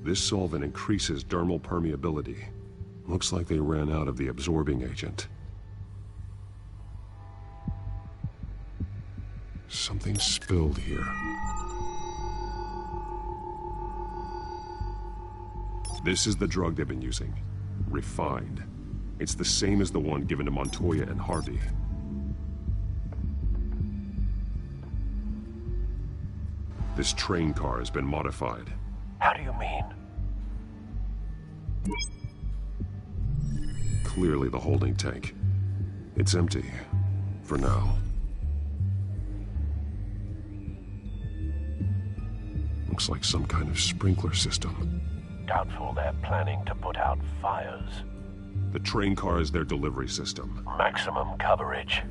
This solvent increases dermal permeability. Looks like they ran out of the absorbing agent. Something spilled here. This is the drug they've been using. Refined. It's the same as the one given to Montoya and Harvey. This train car has been modified. How do you mean? Clearly the holding tank. It's empty. For now. Looks like some kind of sprinkler system. Doubtful they're planning to put out fires. The train car is their delivery system. Maximum coverage.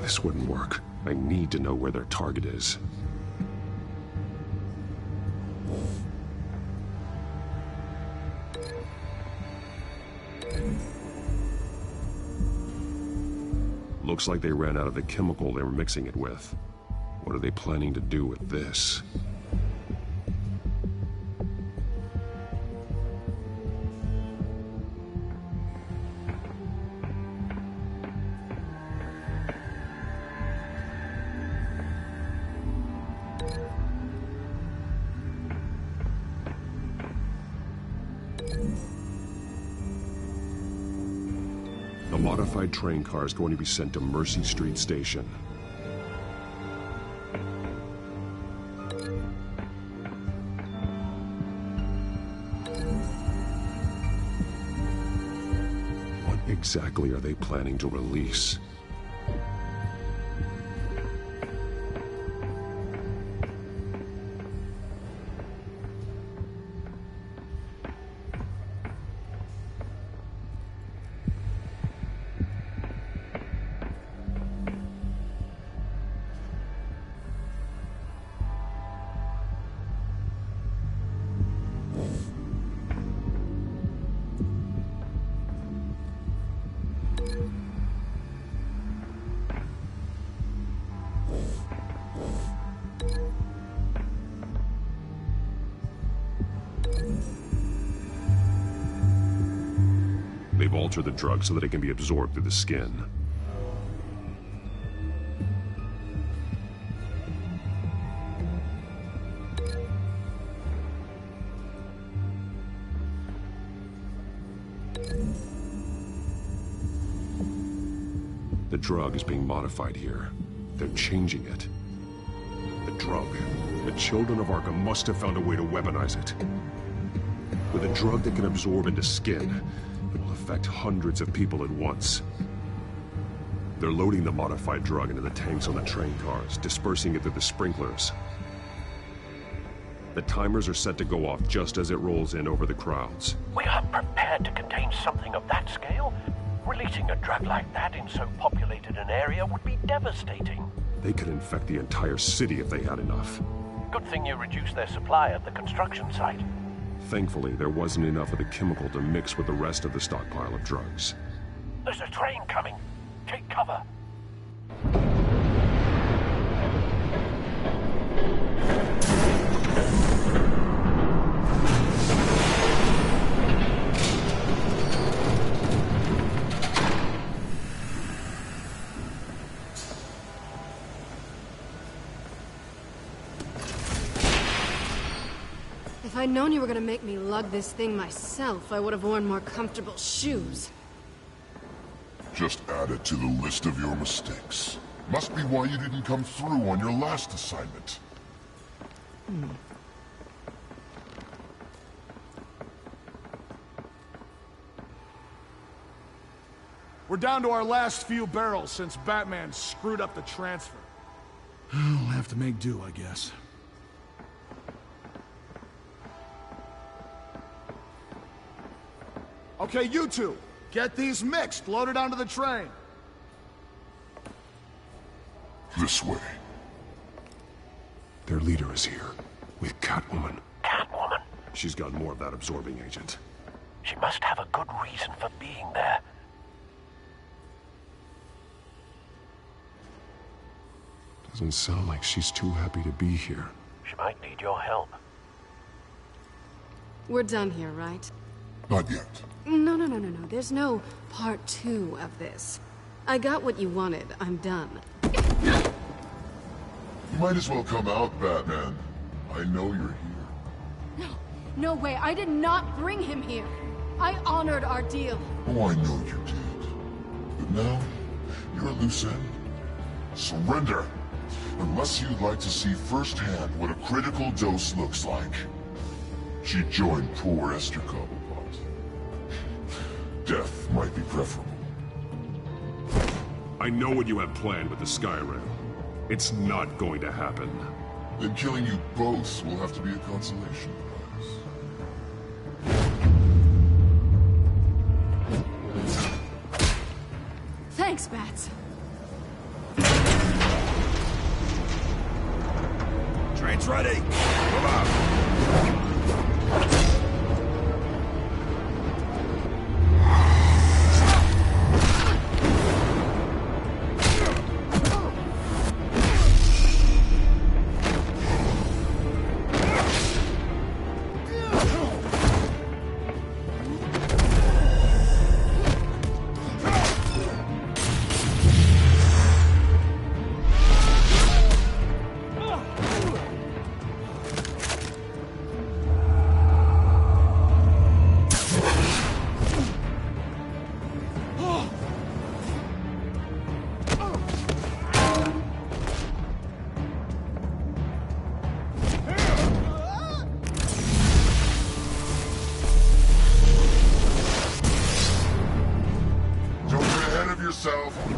This wouldn't work. I need to know where their target is. Looks like they ran out of the chemical they were mixing it with. What are they planning to do with this? The modified train car is going to be sent to Mercy Street Station. What exactly are they planning to release? They've altered the drug so that it can be absorbed through the skin. The drug is being modified here. They're changing it. The drug. The children of Arkham must have found a way to weaponize it. With a drug that can absorb into skin, it will affect hundreds of people at once. They're loading the modified drug into the tanks on the train cars, dispersing it through the sprinklers. The timers are set to go off just as it rolls in over the crowds. We aren't prepared to contain something of that scale. Releasing a drug like that in so populated an area would be devastating. They could infect the entire city if they had enough. Good thing you reduced their supply at the construction site. Thankfully, there wasn't enough of the chemical to mix with the rest of the stockpile of drugs. There's a train coming. Take cover. If I'd known you were gonna make me lug this thing myself, I would have worn more comfortable shoes. Just add it to the list of your mistakes. Must be why you didn't come through on your last assignment. We're down to our last few barrels since Batman screwed up the transfer. We'll have to make do, I guess. Okay, you two, get these mixed, loaded onto the train. This way. Their leader is here, with Catwoman. Catwoman? She's got more of that absorbing agent. She must have a good reason for being there. Doesn't sound like she's too happy to be here. She might need your help. We're done here, right? Not yet. No. There's no part 2 of this. I got what you wanted. I'm done. You might as well come out, Batman. I know you're here. No way. I did not bring him here. I honored our deal. Oh, I know you did. But now, you're a loose end. Surrender. Unless you'd like to see firsthand what a critical dose looks like. She joined poor Esther Cobblepot. Death might be preferable. I know what you have planned with the Skyrim. It's not going to happen. Then killing you both will have to be a consolation prize. Thanks, Bats. Train's ready! Move out!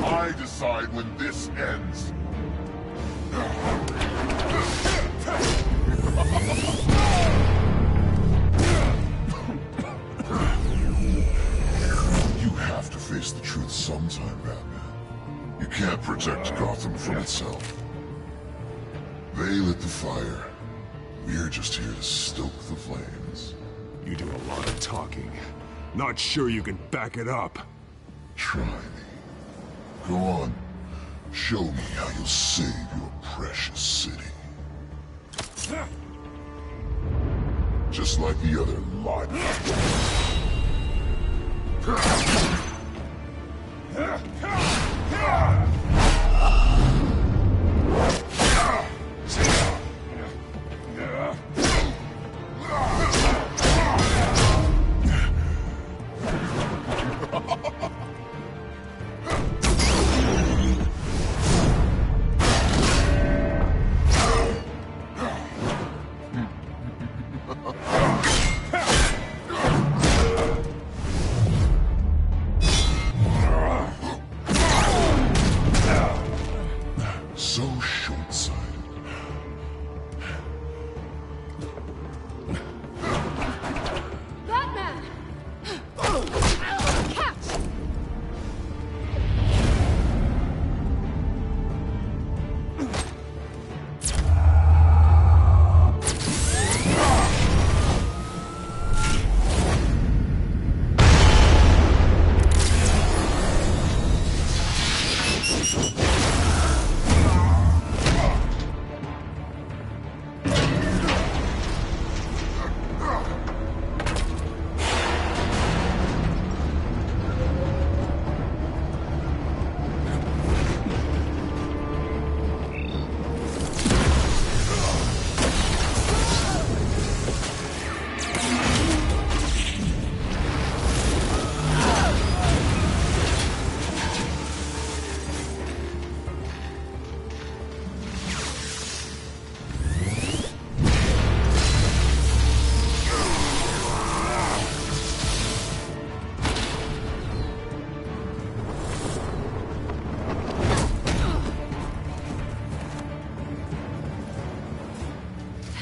I decide when this ends. You have to face the truth sometime, Batman. You can't protect Gotham from itself. They lit the fire. We're just here to stoke the flames. You do a lot of talking. Not sure you can back it up. Try me. Go on. Show me how you'll save your precious city. Just like the other lot.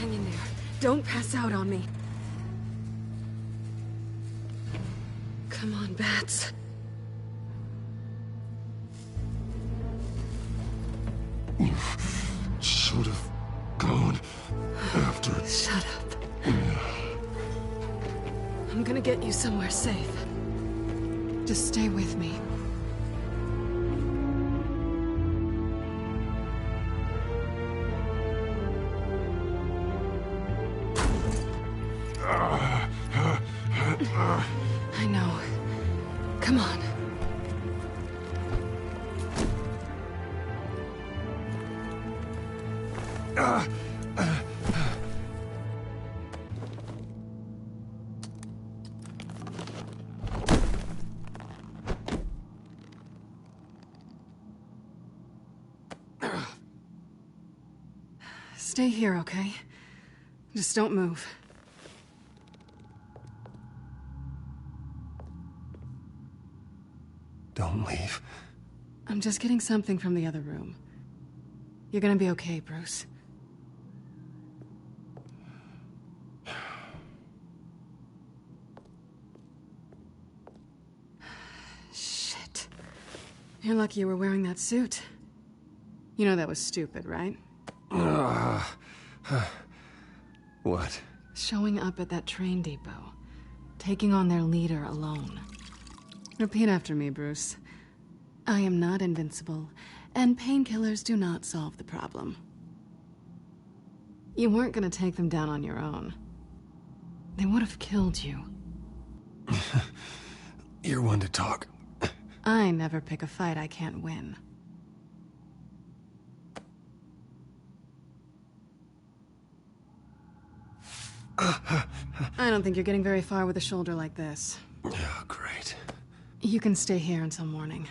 Hang in there. Don't pass out on me. Come on, Bats. You should have gone after... Shut up. I'm gonna get you somewhere safe. Just stay with me. I know. Come on. Stay here, okay? Just don't move. Don't leave. I'm just getting something from the other room. You're gonna be okay, Bruce. Shit. You're lucky you were wearing that suit. You know that was stupid, right? What? Showing up at that train depot. Taking on their leader alone. Repeat after me, Bruce. I am not invincible, and painkillers do not solve the problem. You weren't gonna take them down on your own. They would have killed you. You're one to talk. I never pick a fight I can't win. I don't think you're getting very far with a shoulder like this. Oh, great. You can stay here until morning.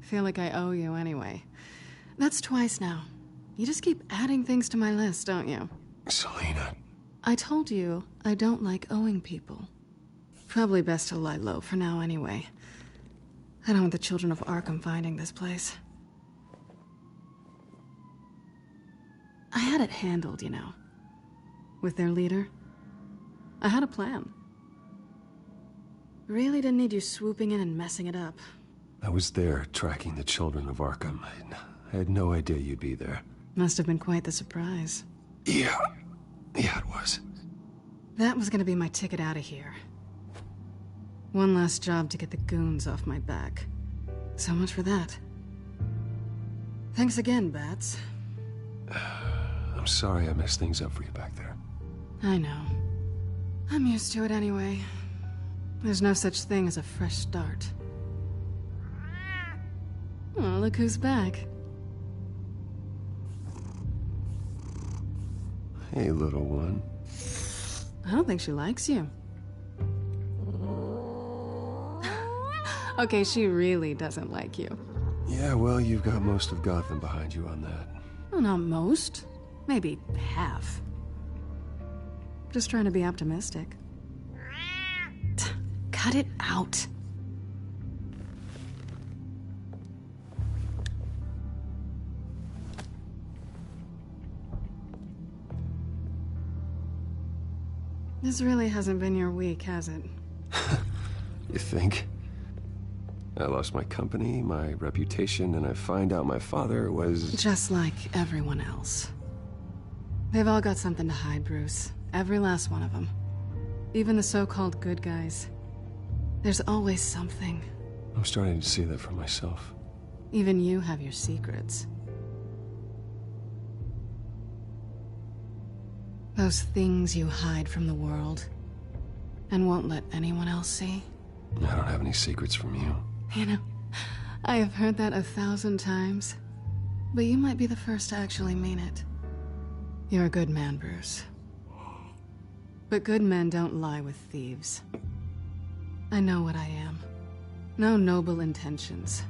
Feel like I owe you anyway. That's twice now. You just keep adding things to my list, don't you? Selena. I told you I don't like owing people. Probably best to lie low for now anyway. I don't want the children of Arkham finding this place. I had it handled, you know. With their leader. I had a plan. Really didn't need you swooping in and messing it up. I was there, tracking the children of Arkham. I had no idea you'd be there. Must have been quite the surprise. Yeah, it was. That was gonna be my ticket out of here. One last job to get the goons off my back. So much for that. Thanks again, Bats. I'm sorry I messed things up for you back there. I know. I'm used to it anyway. There's no such thing as a fresh start. Oh, look who's back. Hey, little one. I don't think she likes you. Okay, she really doesn't like you. Yeah, well, you've got most of Gotham behind you on that. Well, not most. Maybe half. Just trying to be optimistic. Cut it out. This really hasn't been your week, has it? You think? I lost my company, my reputation, and I find out my father was... Just like everyone else. They've all got something to hide, Bruce. Every last one of them. Even the so-called good guys. There's always something. I'm starting to see that for myself. Even you have your secrets. Those things you hide from the world and won't let anyone else see. I don't have any secrets from you. You know, I have heard that 1,000 times, but you might be the first to actually mean it. You're a good man, Bruce. But good men don't lie with thieves. I know what I am. No noble intentions.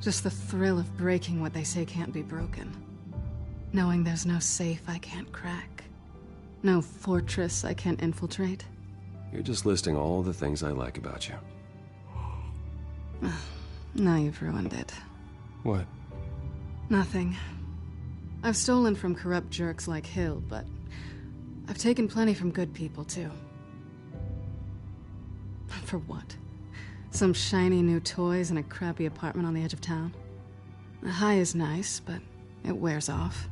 Just the thrill of breaking what they say can't be broken. Knowing there's no safe I can't crack. No fortress I can't infiltrate. You're just listing all the things I like about you. Now you've ruined it. What? Nothing. I've stolen from corrupt jerks like Hill, but I've taken plenty from good people, too. For what? Some shiny new toys and a crappy apartment on the edge of town? The high is nice, but it wears off.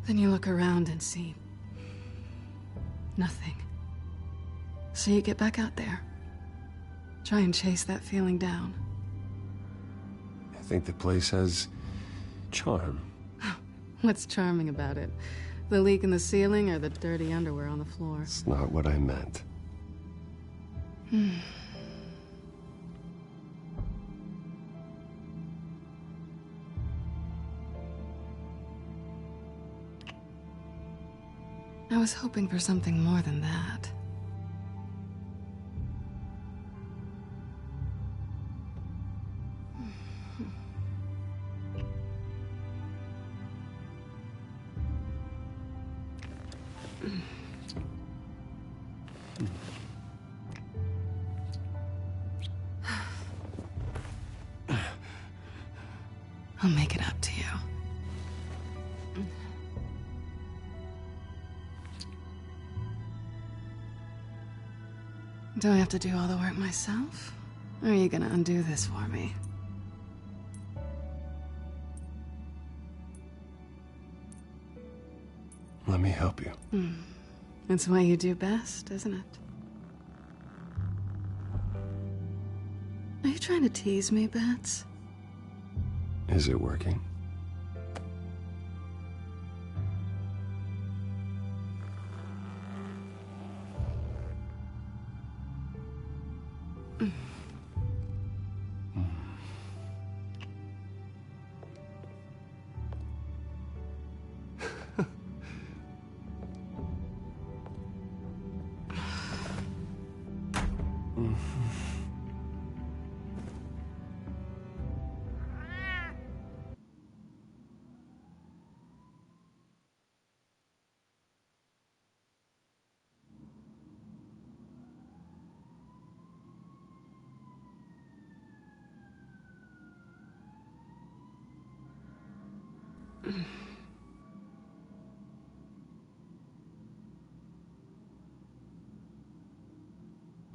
Then you look around and see nothing. So you get back out there. Try and chase that feeling down. I think the place has charm. What's charming about it? The leak in the ceiling or the dirty underwear on the floor? It's not what I meant. I was hoping for something more than that. I'll make it up to you. Do I have to do all the work myself? Or are you gonna undo this for me? Let me help you. It's what you do best, isn't it? Are you trying to tease me, Bats? Is it working?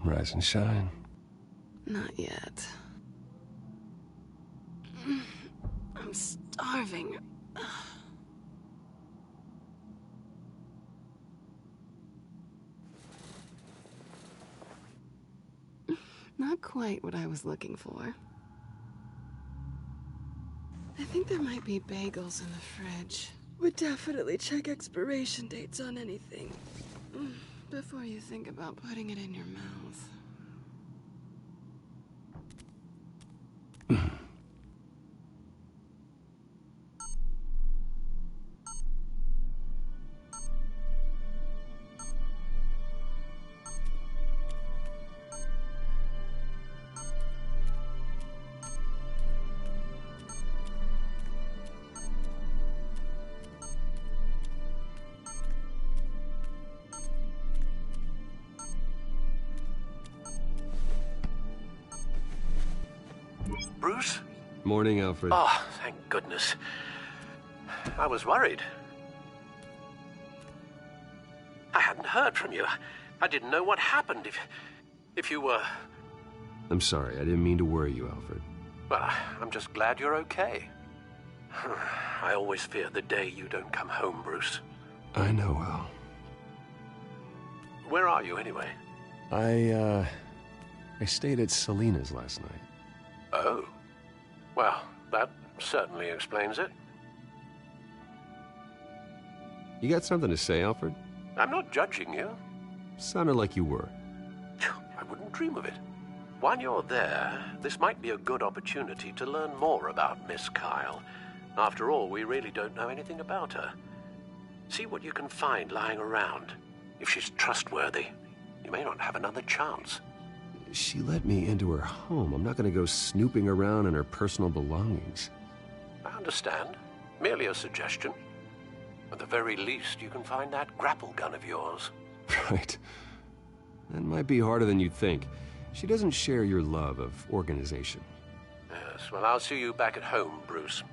Rise and shine. Not yet. I'm starving. Not quite what I was looking for. I think there might be bagels in the fridge. Would definitely check expiration dates on anything before you think about putting it in your mouth. Bruce? Morning, Alfred. Oh, thank goodness. I was worried. I hadn't heard from you. I didn't know what happened if you were... I'm sorry, I didn't mean to worry you, Alfred. Well, I'm just glad you're okay. I always fear the day you don't come home, Bruce. I know, Al. Where are you, anyway? I stayed at Selena's last night. Oh. Well, that certainly explains it. You got something to say, Alfred? I'm not judging you. Sounded like you were. I wouldn't dream of it. While you're there, this might be a good opportunity to learn more about Miss Kyle. After all, we really don't know anything about her. See what you can find lying around. If she's trustworthy, you may not have another chance. She let me into her home. I'm not going to go snooping around in her personal belongings. I understand. Merely a suggestion. At the very least, you can find that grapple gun of yours. Right. That might be harder than you'd think. She doesn't share your love of organization. Yes, well, I'll see you back at home, Bruce.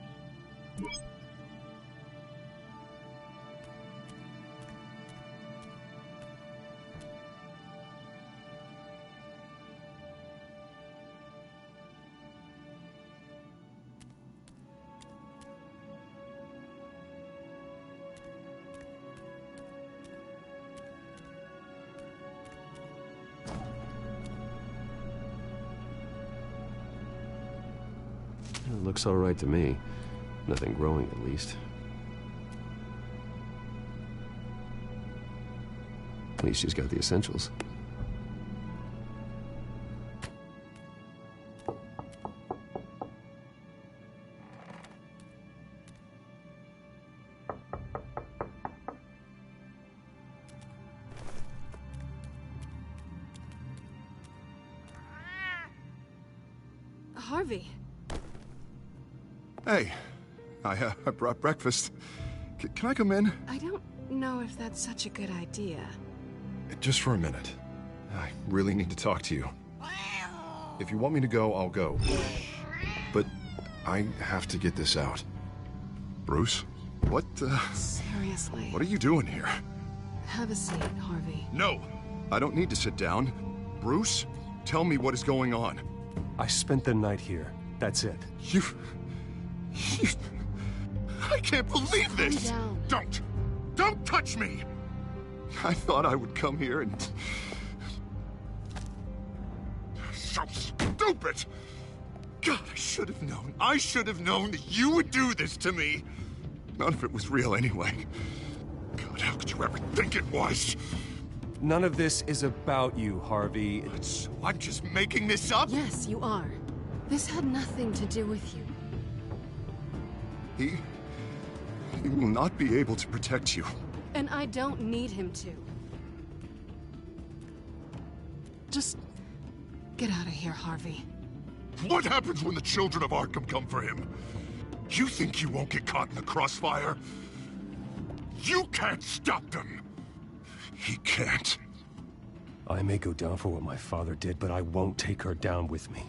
Looks all right to me. Nothing growing, at least. At least she's got the essentials. Harvey. Hey, I brought breakfast. Can I come in? I don't know if that's such a good idea. Just for a minute. I really need to talk to you. If you want me to go, I'll go. But I have to get this out. Bruce? What, Seriously. What are you doing here? Have a seat, Harvey. No! I don't need to sit down. Bruce, tell me what is going on. I spent the night here. That's it. You... I can't believe this! Calm down. Don't touch me! I thought I would come here and... So stupid! God, I should have known. I should have known that you would do this to me. None of it was real anyway. God, how could you ever think it was? None of this is about you, Harvey. So I'm just making this up? Yes, you are. This had nothing to do with you. He will not be able to protect you. And I don't need him to. Just get out of here, Harvey. What happens when the children of Arkham come for him? You think you won't get caught in the crossfire? You can't stop them. He can't. I may go down for what my father did, but I won't take her down with me.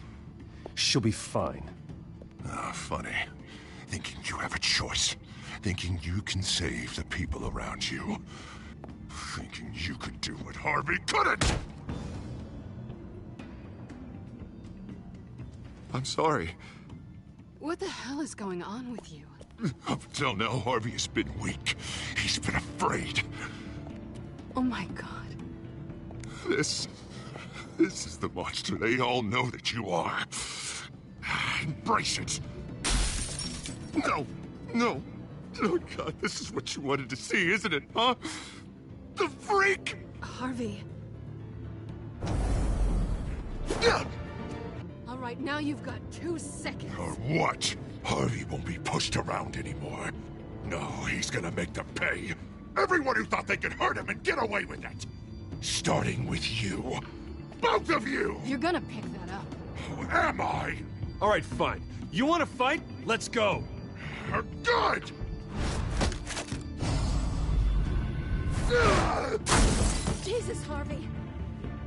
She'll be fine. Ah, funny. Thinking you have a choice. Thinking you can save the people around you. Thinking you could do what Harvey couldn't! I'm sorry. What the hell is going on with you? Up until now, Harvey has been weak. He's been afraid. Oh my God. This is the monster they all know that you are. Embrace it. No. Oh God, this is what you wanted to see, isn't it, huh? The freak! Harvey. All right, now you've got 2 seconds. Or what? Harvey won't be pushed around anymore. No, he's gonna make them pay. Everyone who thought they could hurt him and get away with it. Starting with you. Both of you! You're gonna pick that up. Who am I? All right, fine. You want to fight? Let's go. Good! Jesus, Harvey.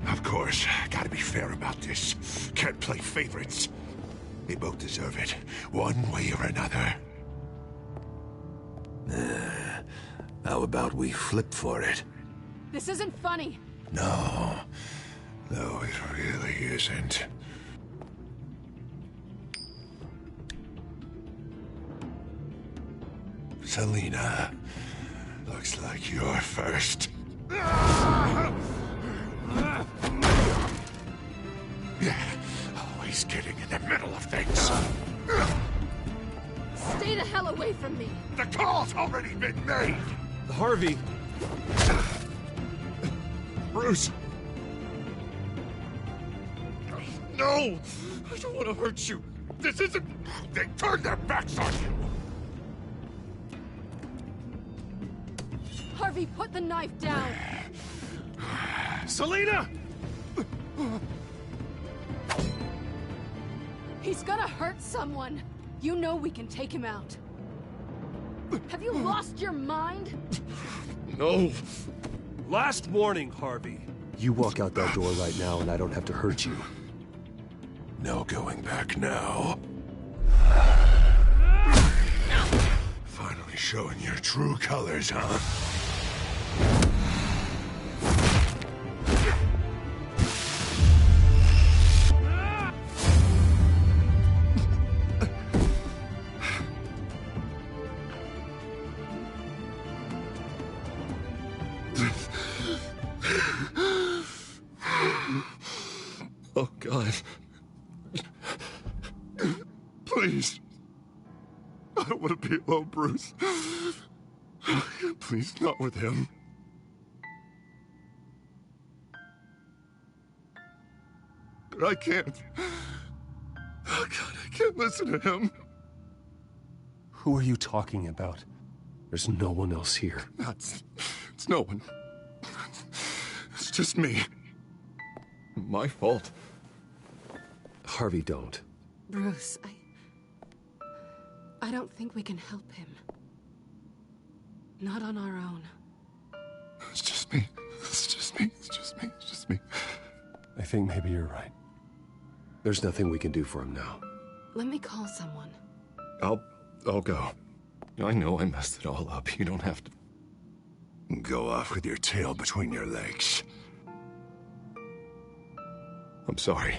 Of course, gotta be fair about this. Can't play favorites. They both deserve it, one way or another. How about we flip for it? This isn't funny. No, it really isn't. Selina, looks like you're first. Always getting in the middle of things. Stay the hell away from me. The call's already been made. Harvey. Bruce. No! I don't want to hurt you. This isn't... They turned their backs on you. Harvey, put the knife down. Selina! He's gonna hurt someone. You know we can take him out. Have you lost your mind? No. Last warning, Harvey. You walk out that door right now and I don't have to hurt you. No going back now. Finally showing your true colors, huh? Oh, God. Please, be alone, Bruce. Please, not with him. But I can't. Oh, God, I can't listen to him. Who are you talking about? There's no one else here. It's no one. It's just me. My fault. Harvey, don't. Bruce, I don't think we can help him. Not on our own. It's just me. It's just me. It's just me. It's just me. I think maybe you're right. There's nothing we can do for him now. Let me call someone. I'll go. I know I messed it all up. You don't have to go off with your tail between your legs. I'm sorry.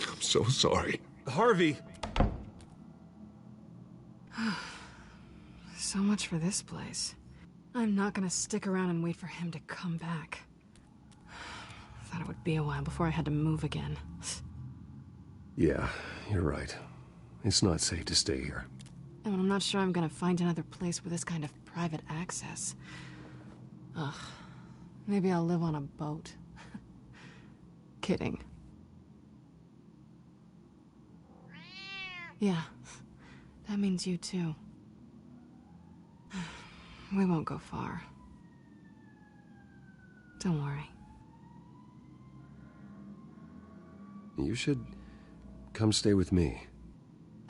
I'm so sorry. Harvey! So much for this place. I'm not gonna stick around and wait for him to come back. Thought it would be a while before I had to move again. Yeah, you're right. It's not safe to stay here. And I'm not sure I'm gonna find another place with this kind of private access. Ugh. Maybe I'll live on a boat. Kidding. Yeah. That means you too. We won't go far. Don't worry. You should come stay with me.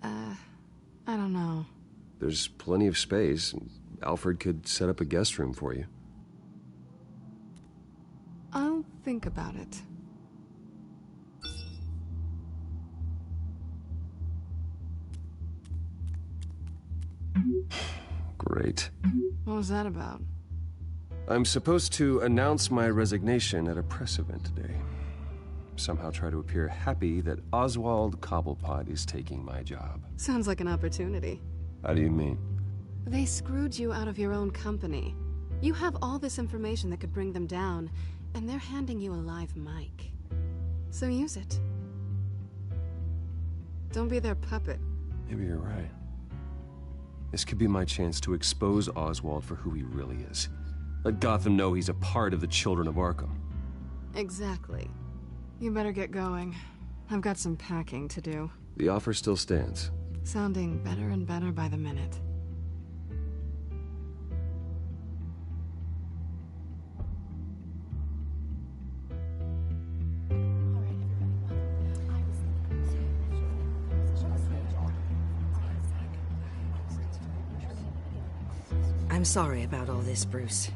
I don't know. There's plenty of space. Alfred could set up a guest room for you. I'll think about it. Great. What was that about? I'm supposed to announce my resignation at a press event today. Somehow try to appear happy that Oswald Cobblepot is taking my job. Sounds like an opportunity. How do you mean? They screwed you out of your own company. You have all this information that could bring them down, and they're handing you a live mic. So use it. Don't be their puppet. Maybe you're right. This could be my chance to expose Oswald for who he really is. Let Gotham know he's a part of the Children of Arkham. Exactly. You better get going. I've got some packing to do. The offer still stands. Sounding better and better by the minute. I'm sorry about all this, Bruce.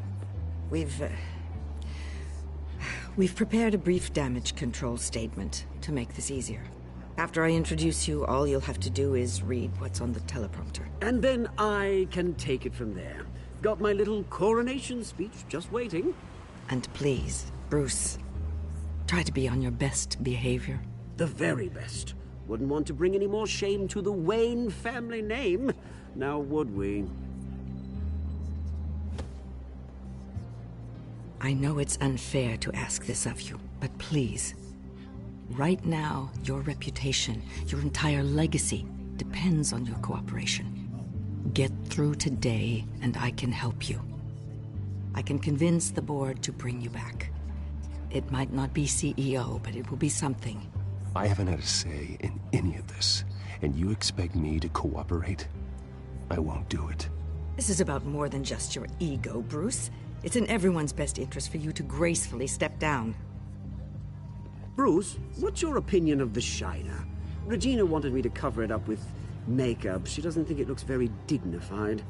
We've prepared a brief damage control statement to make this easier. After I introduce you, all you'll have to do is read what's on the teleprompter. And then I can take it from there. Got my little coronation speech just waiting. And please, Bruce, try to be on your best behavior. The very best. Wouldn't want to bring any more shame to the Wayne family name, now would we? I know it's unfair to ask this of you, but please, right now, your reputation, your entire legacy, depends on your cooperation. Get through today, and I can help you. I can convince the board to bring you back. It might not be CEO, but it will be something. I haven't had a say in any of this, and you expect me to cooperate? I won't do it. This is about more than just your ego, Bruce. It's in everyone's best interest for you to gracefully step down. Bruce, what's your opinion of the Shiner? Regina wanted me to cover it up with makeup. She doesn't think it looks very dignified.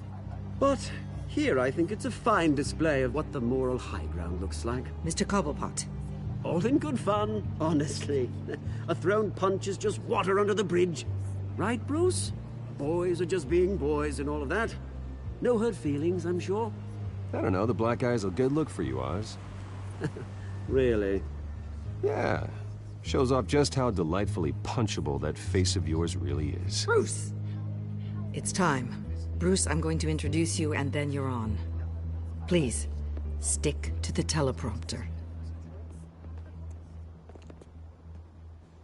But here I think it's a fine display of what the moral high ground looks like. Mr. Cobblepot. All in good fun, honestly. A thrown punch is just water under the bridge. Right, Bruce? Boys are just being boys and all of that. No hurt feelings, I'm sure. I don't know, the black eye's a good look for you, Oz. Really? Yeah. Shows off just how delightfully punchable that face of yours really is. Bruce! It's time. Bruce, I'm going to introduce you, and then you're on. Please, stick to the teleprompter.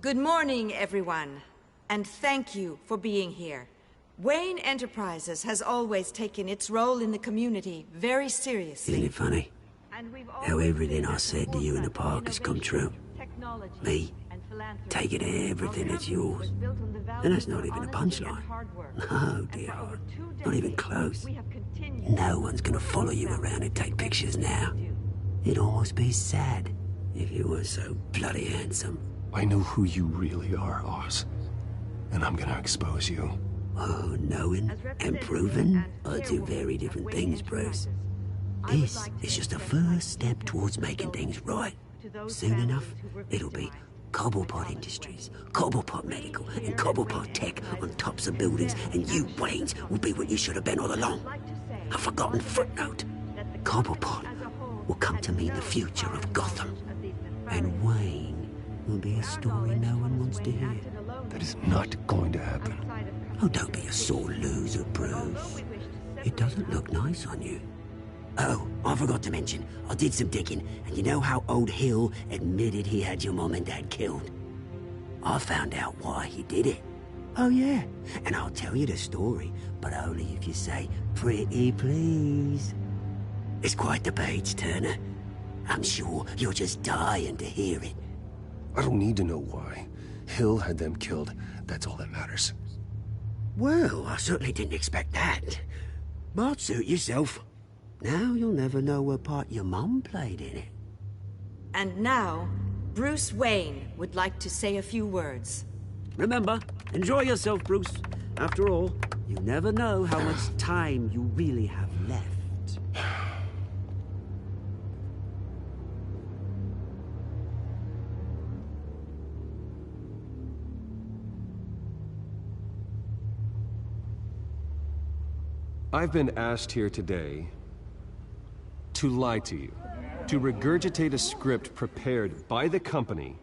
Good morning, everyone. And thank you for being here. Wayne Enterprises has always taken its role in the community very seriously. Isn't it funny? How everything I said to you in the park has come true. Me, taking everything that's yours. And that's not even a punchline. No, dear heart. Not even close. No one's gonna follow you around and take pictures now. It'd almost be sad if you were so bloody handsome. I know who you really are, Oz. And I'm gonna expose you. Oh, knowing and proving are two very different things, Bruce. This is just a first step towards making things right. Soon enough, it'll be Cobblepot Industries, Cobblepot Medical, and Cobblepot Tech on tops of buildings, and you, Waynes, will be what you should have been all along. A forgotten footnote. Cobblepot will come to mean the future of Gotham. And Wayne will be a story no one wants to hear. That is not going to happen. Oh, don't be a sore loser, Bruce. It doesn't look nice on you. Oh, I forgot to mention, I did some digging, and you know how old Hill admitted he had your mom and dad killed? I found out why he did it. Oh, yeah, and I'll tell you the story, but only if you say, pretty please. It's quite the page, Turner. I'm sure you're just dying to hear it. I don't need to know why. Hill had them killed. That's all that matters. Well, I certainly didn't expect that. But suit yourself. Now you'll never know what part your mum played in it. And now, Bruce Wayne would like to say a few words. Remember, enjoy yourself, Bruce. After all, you never know how much time you really have left. I've been asked here today to lie to you, to regurgitate a script prepared by the company,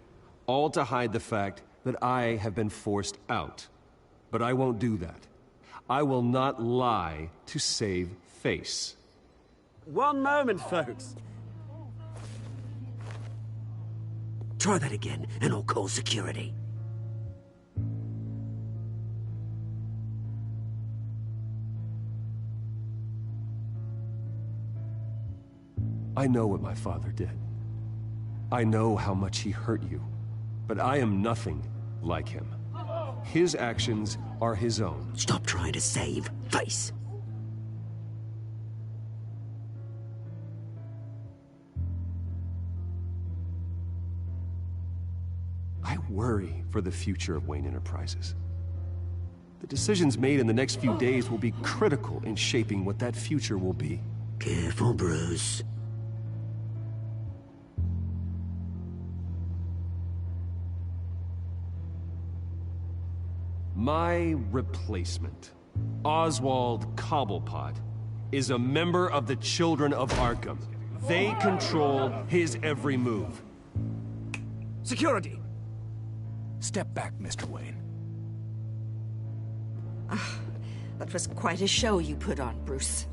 all to hide the fact that I have been forced out. But I won't do that. I will not lie to save face. One moment, folks. Try that again, and I'll call security. I know what my father did. I know how much he hurt you. But I am nothing like him. His actions are his own. Stop trying to save face. I worry for the future of Wayne Enterprises. The decisions made in the next few days will be critical in shaping what that future will be. Careful, Bruce. My replacement, Oswald Cobblepot, is a member of the Children of Arkham. They control his every move. Security! Step back, Mr. Wayne. That was quite a show you put on, Bruce.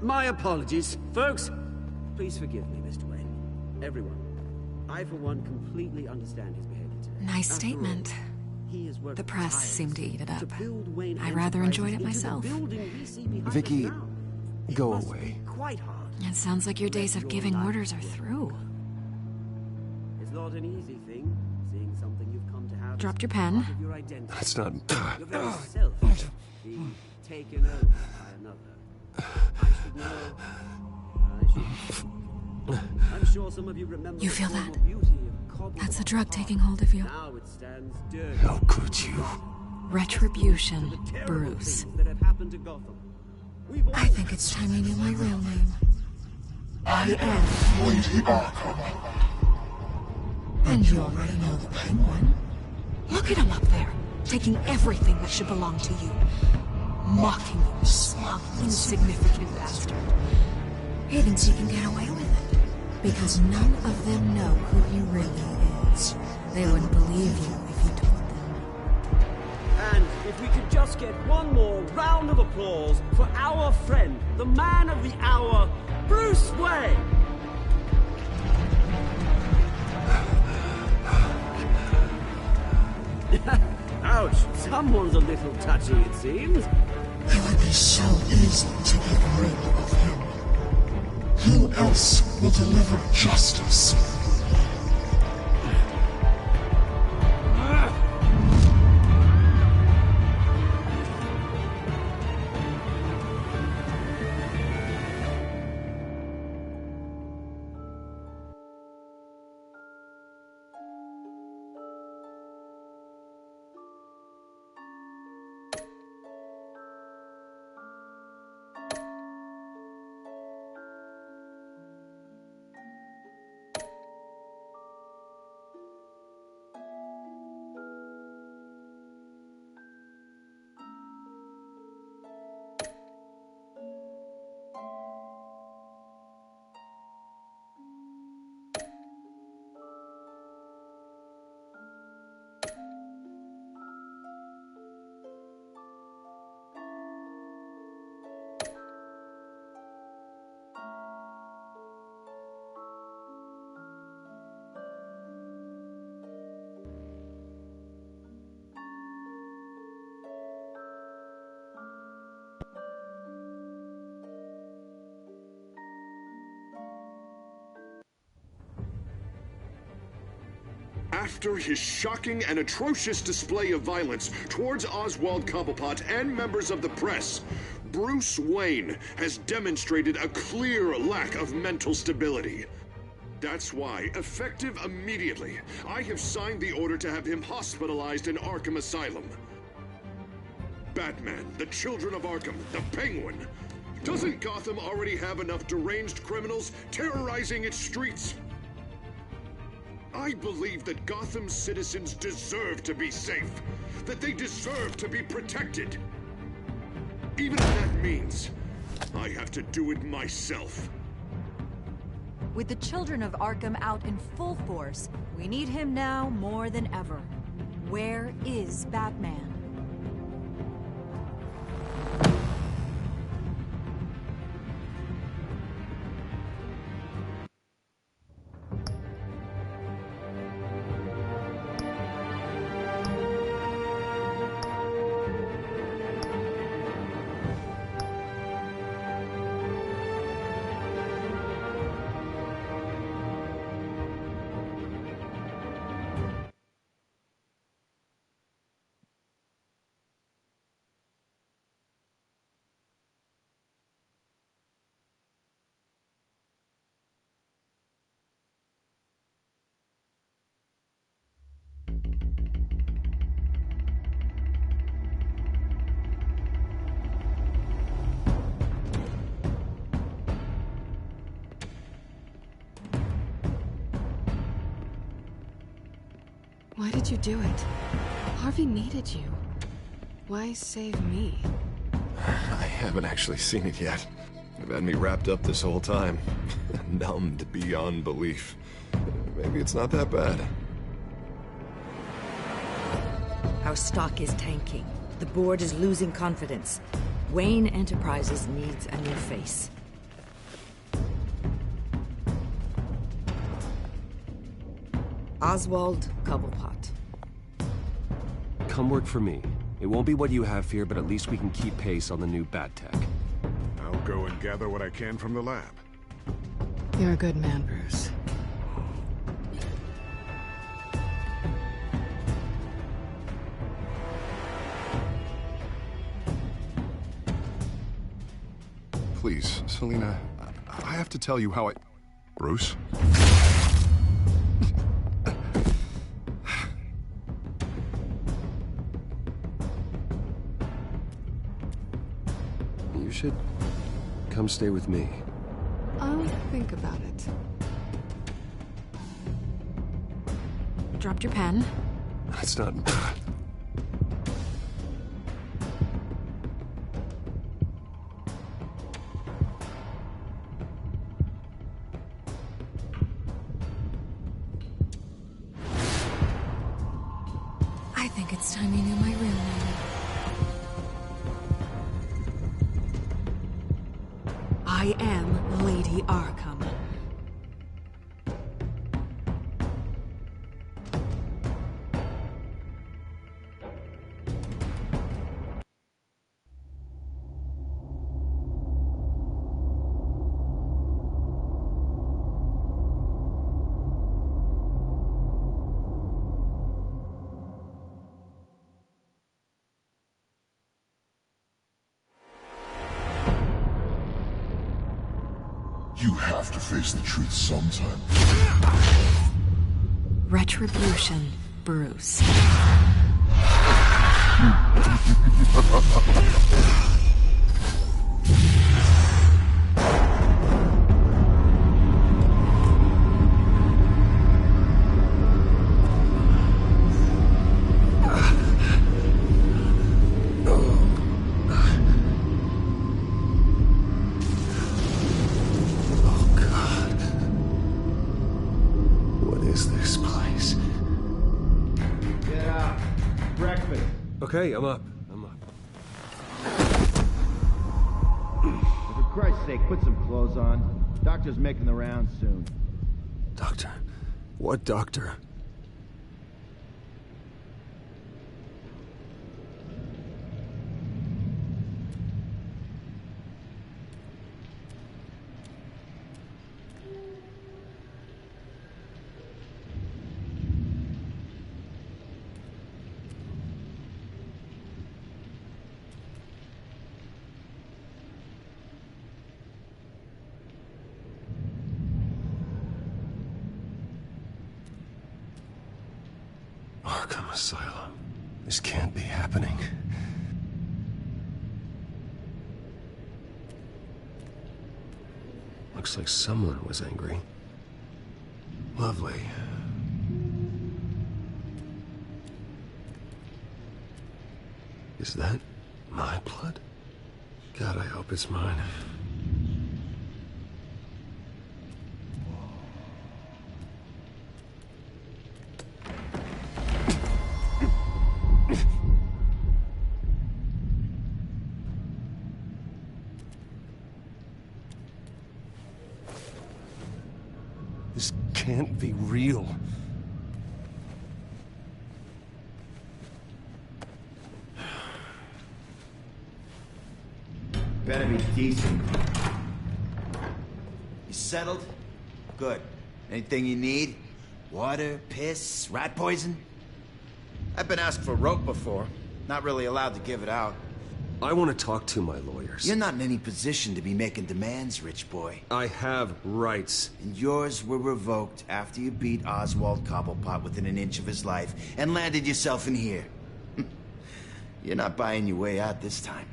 My apologies. Folks, please forgive me, Mr. Wayne. Everyone. I, for one, completely understand his behavior today. Nice statement. The press seemed to eat it up. I rather enjoyed it myself. Vicky, go away. It sounds like your days of giving orders are through. It's not an easy thing, seeing something you've come to have. Dropped your pen. That's not... Your very self being taken over by another. I should know. I'm sure some of you remember. You feel that? That's the drug taking hold of you. Now it stands dirty. How could you? Retribution, Bruce. I think it's time you knew my real name. I am Lady Arkham. And you already know the Penguin. Look at him up there, taking everything that should belong to you. Mocking you, smug, insignificant bastard. He thinks he can get away with it. Because none of them know who he really is. They wouldn't believe you if you told them. And if we could just get one more round of applause for our friend, the man of the hour, Bruce Wayne! Ouch! Someone's a little touchy, it seems. It would be so easy to get rid of him. Who else will deliver justice? After his shocking and atrocious display of violence towards Oswald Cobblepot and members of the press, Bruce Wayne has demonstrated a clear lack of mental stability. That's why, effective immediately, I have signed the order to have him hospitalized in Arkham Asylum. Batman, the Children of Arkham, the Penguin. Doesn't Gotham already have enough deranged criminals terrorizing its streets? I believe that Gotham's citizens deserve to be safe, that they deserve to be protected. Even if that means I have to do it myself. With the Children of Arkham out in full force, we need him now more than ever. Where is Batman? Why did you do it? Harvey needed you. Why save me? I haven't actually seen it yet. They've had me wrapped up this whole time. Numbed beyond belief. Maybe it's not that bad. Our stock is tanking. The board is losing confidence. Wayne Enterprises needs a new face. Oswald Cobblepot. Come work for me. It won't be what you have here, but at least we can keep pace on the new bat tech. I'll go and gather what I can from the lab. You're a good man, Bruce. Please, Selina, I have to tell you how I... Bruce? You should come stay with me. I'll think about it. Dropped your pen. That's not... I think it's time you knew my real name. I am Lady Arkham. You have to face the truth sometime. Retribution, Bruce. Okay, I'm up. For Christ's sake, put some clothes on. Doctor's making the rounds soon. Doctor? What doctor? Arkham Asylum. This can't be happening. Looks like someone was angry. Lovely. Is that my blood? God, I hope it's mine. This can't be real. Better be decent. You settled? Good. Anything you need? Water, piss, rat poison? I've been asked for rope before. Not really allowed to give it out. I want to talk to my lawyers. You're not in any position to be making demands, rich boy. I have rights. And yours were revoked after you beat Oswald Cobblepot within an inch of his life and landed yourself in here. You're not buying your way out this time.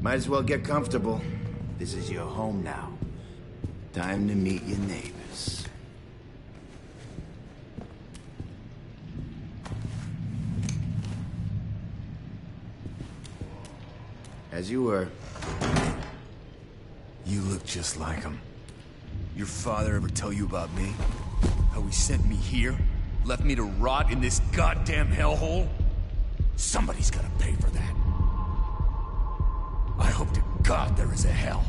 Might as well get comfortable. This is your home now. Time to meet your neighbors. As you were. You look just like him. Your father ever tell you about me? How he sent me here? Left me to rot in this goddamn hellhole? Somebody's gotta pay for that. I hope to God there is a hell.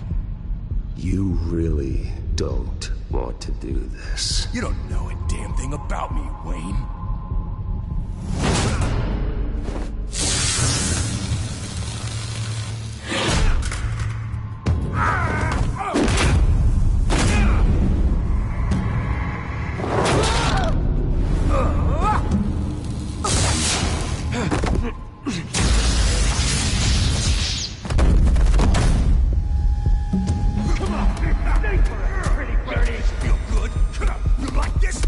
You really don't want to do this. You don't know a damn thing about me, Wayne.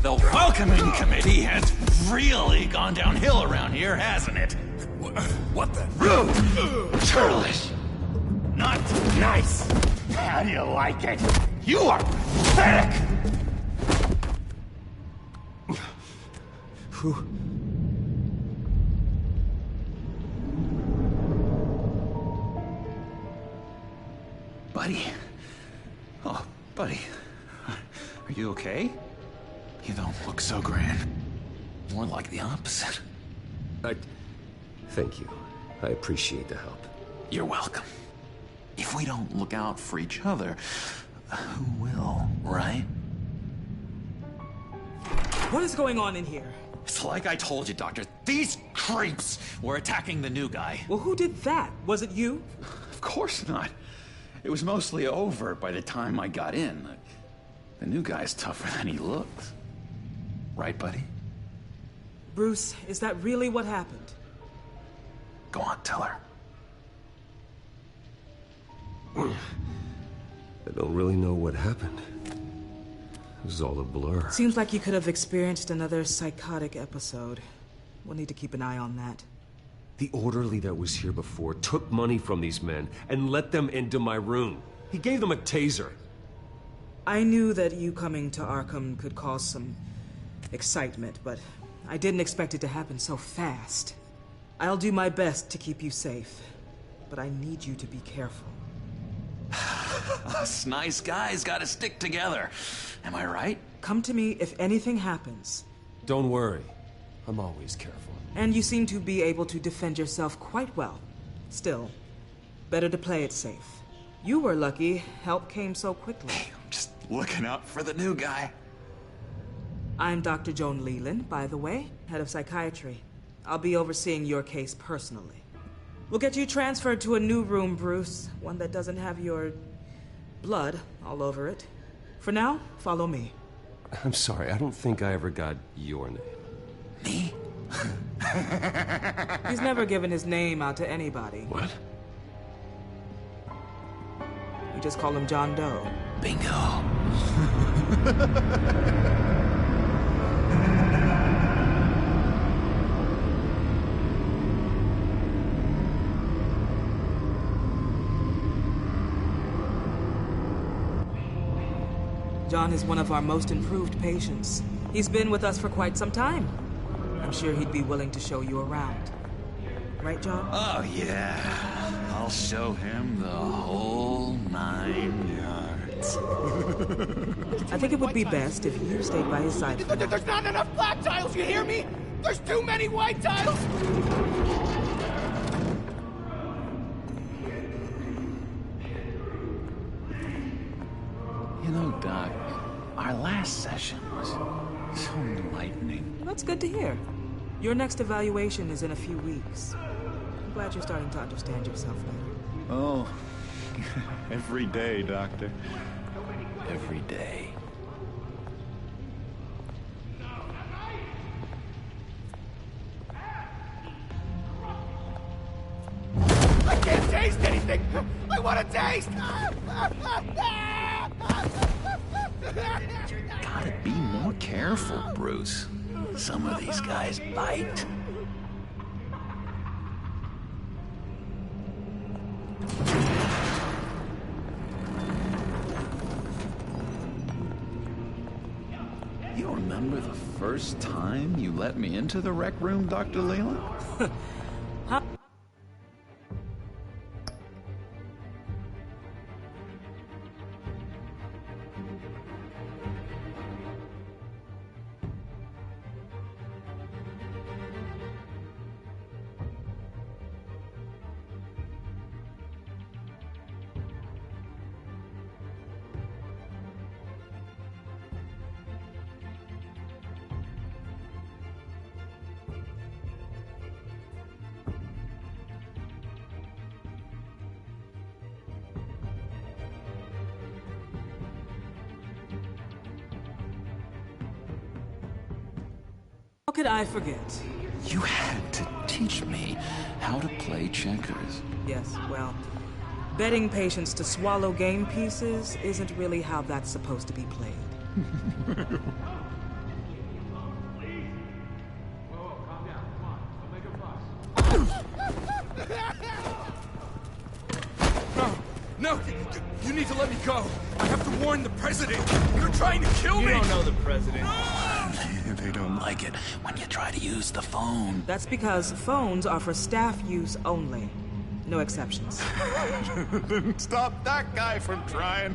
The welcoming committee has really gone downhill around here, hasn't it? What the? Rude! Churlish! Not nice! How do you like it? You are pathetic! Who? Buddy. Oh, buddy. Are you okay? You don't look so grand. More like the opposite. Thank you. I appreciate the help. You're welcome. If we don't look out for each other, who will, right? What is going on in here? It's like I told you, Doctor. These creeps were attacking the new guy. Well, who did that? Was it you? Of course not. It was mostly over by the time I got in. The new guy's tougher than he looks. Right, buddy? Bruce, is that really what happened? Go on, tell her. I don't really know what happened. This is all a blur. Seems like you could have experienced another psychotic episode. We'll need to keep an eye on that. The orderly that was here before took money from these men and let them into my room. He gave them a taser. I knew that you coming to Arkham could cause some excitement, but I didn't expect it to happen so fast. I'll do my best to keep you safe, but I need you to be careful. Us nice guys gotta stick together. Am I right? Come to me if anything happens. Don't worry. I'm always careful. And you seem to be able to defend yourself quite well. Still, better to play it safe. You were lucky help came so quickly. I'm just looking out for the new guy. I'm Dr. Joan Leland, by the way, head of psychiatry. I'll be overseeing your case personally. We'll get you transferred to a new room, Bruce. One that doesn't have your blood all over it. For now, follow me. I'm sorry, I don't think I ever got your name. Me? He's never given his name out to anybody. What? We just call him John Doe. Bingo. John is one of our most improved patients. He's been with us for quite some time. I'm sure he'd be willing to show you around. Right, John? Oh, yeah. I'll show him the whole 9 yards. I think it would be best if you stayed by his side. There's not enough black tiles, you hear me? There's too many white tiles! You know, Doc, our last session was so enlightening. That's good to hear. Your next evaluation is in a few weeks. I'm glad you're starting to understand yourself better. Oh, every day, Doctor. Every day. I can't taste anything! I want to taste! Gotta be more careful, Bruce. Some of these guys bite. You remember the first time you let me into the rec room, Dr. Leland? Huh? How could I forget? You had to teach me how to play checkers. Yes, well, betting patients to swallow game pieces isn't really how that's supposed to be played. No, you need to let me go. I have to warn the president. You're trying to kill me. You don't know the president. They don't like it when you try to use the phone. That's because phones are for staff use only. No exceptions. Stop that guy from trying.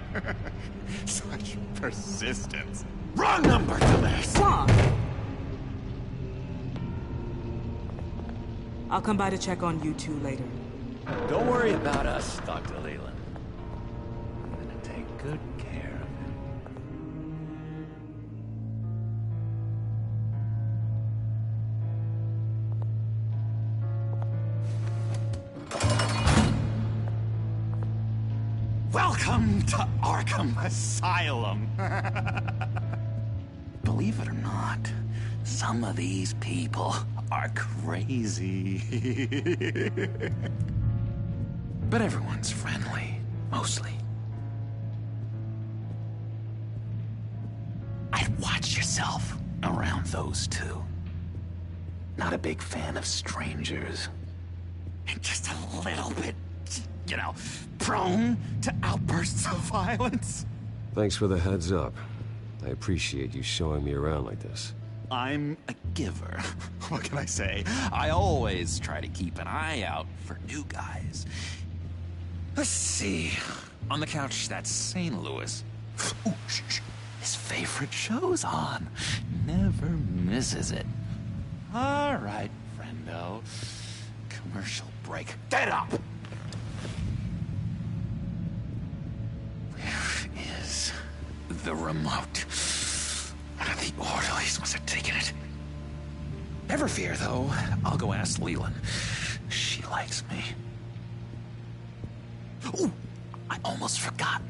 Such persistence. Wrong number to this. Wrong. I'll come by to check on you two later. Don't worry about us, Dr. Leland. I'm gonna take good care of him. Welcome to Arkham Asylum. Believe it or not, some of these people are crazy. But everyone's friendly, mostly. Watch yourself around those two. Not a big fan of strangers. Just a little bit, you know, prone to outbursts of violence. Thanks for the heads up. I appreciate you showing me around like this. I'm a giver. What can I say? I always try to keep an eye out for new guys. Let's see. On the couch, that's St. Louis. Ooh, shh. His favorite show's on. Never misses it. All right, friendo. Commercial break. Get up! Where is the remote? One of the orderlies must have taken it. Never fear, though. I'll go ask Leland. She likes me. Ooh, I almost forgot.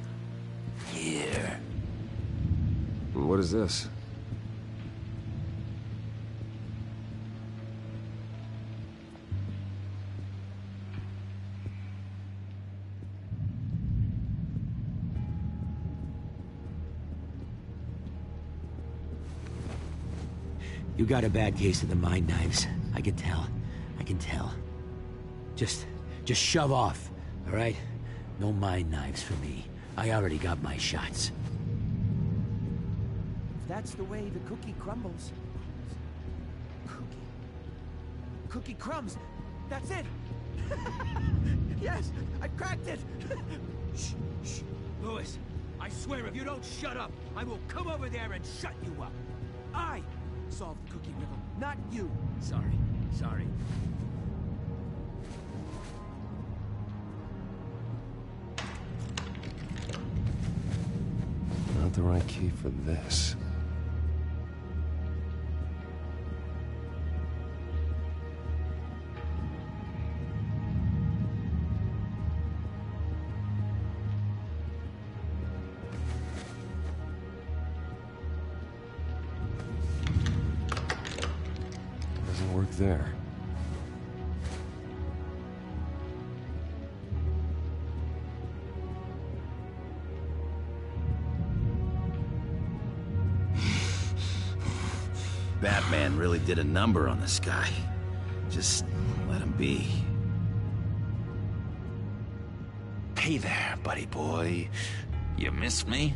Here. What is this? You got a bad case of the mind knives. I can tell. I can tell. Just shove off, all right? No mind knives for me. I already got my shots. If that's the way the cookie crumbles. Cookie crumbs. That's it. Yes, I cracked it. Shh. Lewis, I swear if you don't shut up, I will come over there and shut you up. I solved the cookie riddle, not you. Sorry. Not the right key for this. Doesn't work there. Batman really did a number on this guy. Just let him be. Hey there, buddy boy. You missed me?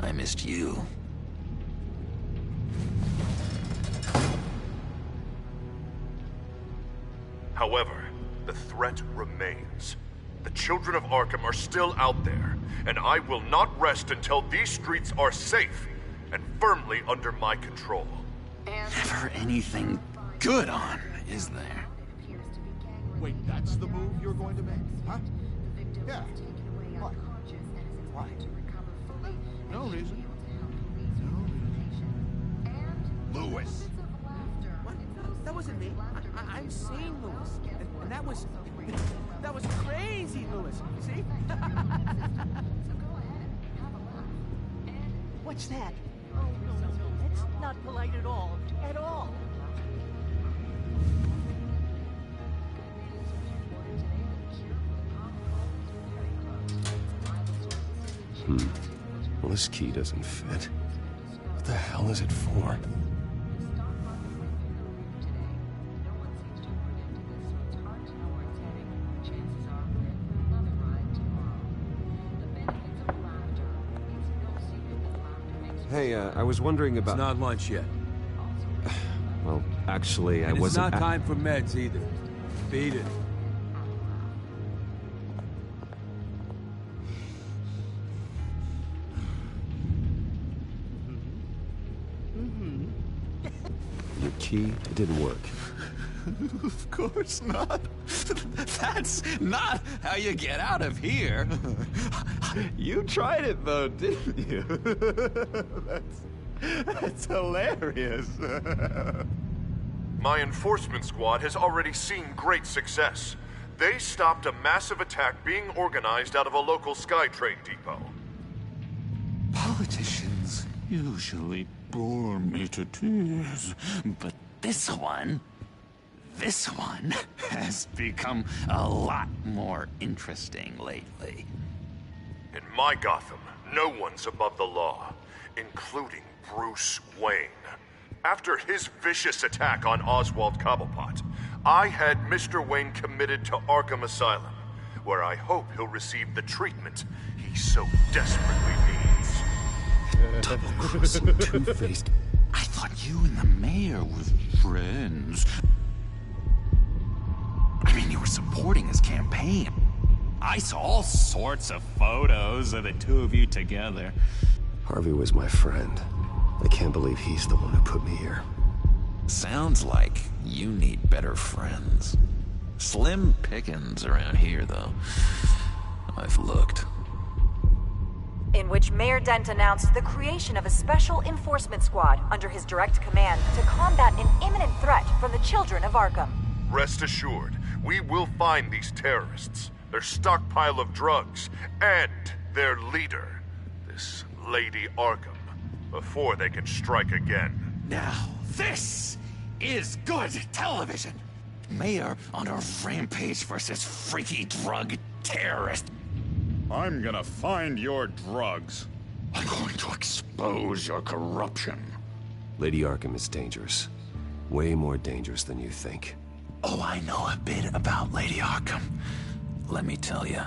I missed you. However, the threat remains. The children of Arkham are still out there, and I will not rest until these streets are safe and firmly under my control. Never anything good on, is there? Wait, that's the move you're going to make, huh? Yeah. What? Why? No reason. Lewis. What? That wasn't me. I'm seeing Lewis. And that was crazy, Lewis. See? What's that? Oh, no. That's not polite at all. At all. Well, this key doesn't fit. What the hell is it for? Hey, I was wondering about... It's not lunch yet. Well, actually, I wasn't... It's not time for meds either. Beat it. Your key, it didn't work. Of course not. That's not how you get out of here. You tried it though, didn't you? That's hilarious. My enforcement squad has already seen great success. They stopped a massive attack being organized out of a local SkyTrain depot. Politicians usually bore me to tears, but this one has become a lot more interesting lately. In my Gotham, no one's above the law. including Bruce Wayne. After his vicious attack on Oswald Cobblepot, I had Mr. Wayne committed to Arkham Asylum, where I hope he'll receive the treatment he so desperately needs. Double-crossing, two-faced. I thought you and the mayor were friends. I mean, you were supporting his campaign. I saw all sorts of photos of the two of you together. Harvey was my friend. I can't believe he's the one who put me here. Sounds like you need better friends. Slim pickings around here, though. I've looked. In which Mayor Dent announced the creation of a special enforcement squad under his direct command to combat an imminent threat from the children of Arkham. Rest assured, we will find these terrorists, their stockpile of drugs, and their leader, this Lady Arkham, before they can strike again. Now, this is good television. Mayor on a rampage versus freaky drug terrorist. I'm gonna find your drugs. I'm going to expose your corruption. Lady Arkham is dangerous. Way more dangerous than you think. Oh, I know a bit about Lady Arkham. Let me tell you.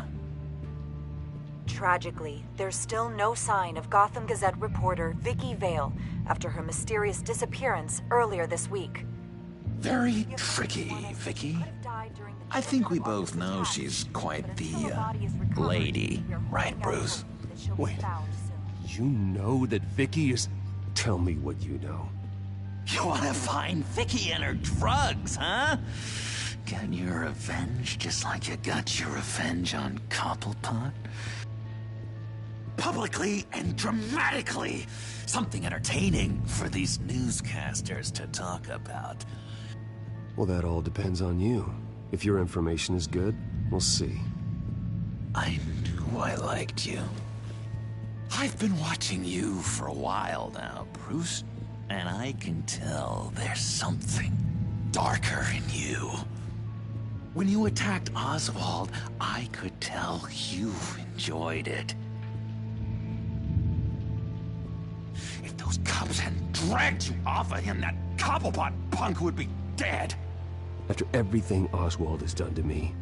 Tragically, there's still no sign of Gotham Gazette reporter Vicky Vale after her mysterious disappearance earlier this week. Very tricky, Vicky. I think we both know she's quite the, lady, right, Bruce? Wait, you know that Vicky is... Tell me what you know. You wanna find Vicky and her drugs, huh? Get your revenge just like you got your revenge on Cobblepot? Publicly and dramatically! Something entertaining for these newscasters to talk about. Well, that all depends on you. If your information is good, we'll see. I knew I liked you. I've been watching you for a while now, Bruce, and I can tell there's something darker in you. When you attacked Oswald, I could tell you enjoyed it. If those cops hadn't dragged you off of him, that Cobblepot punk would be dead. After everything Oswald has done to me,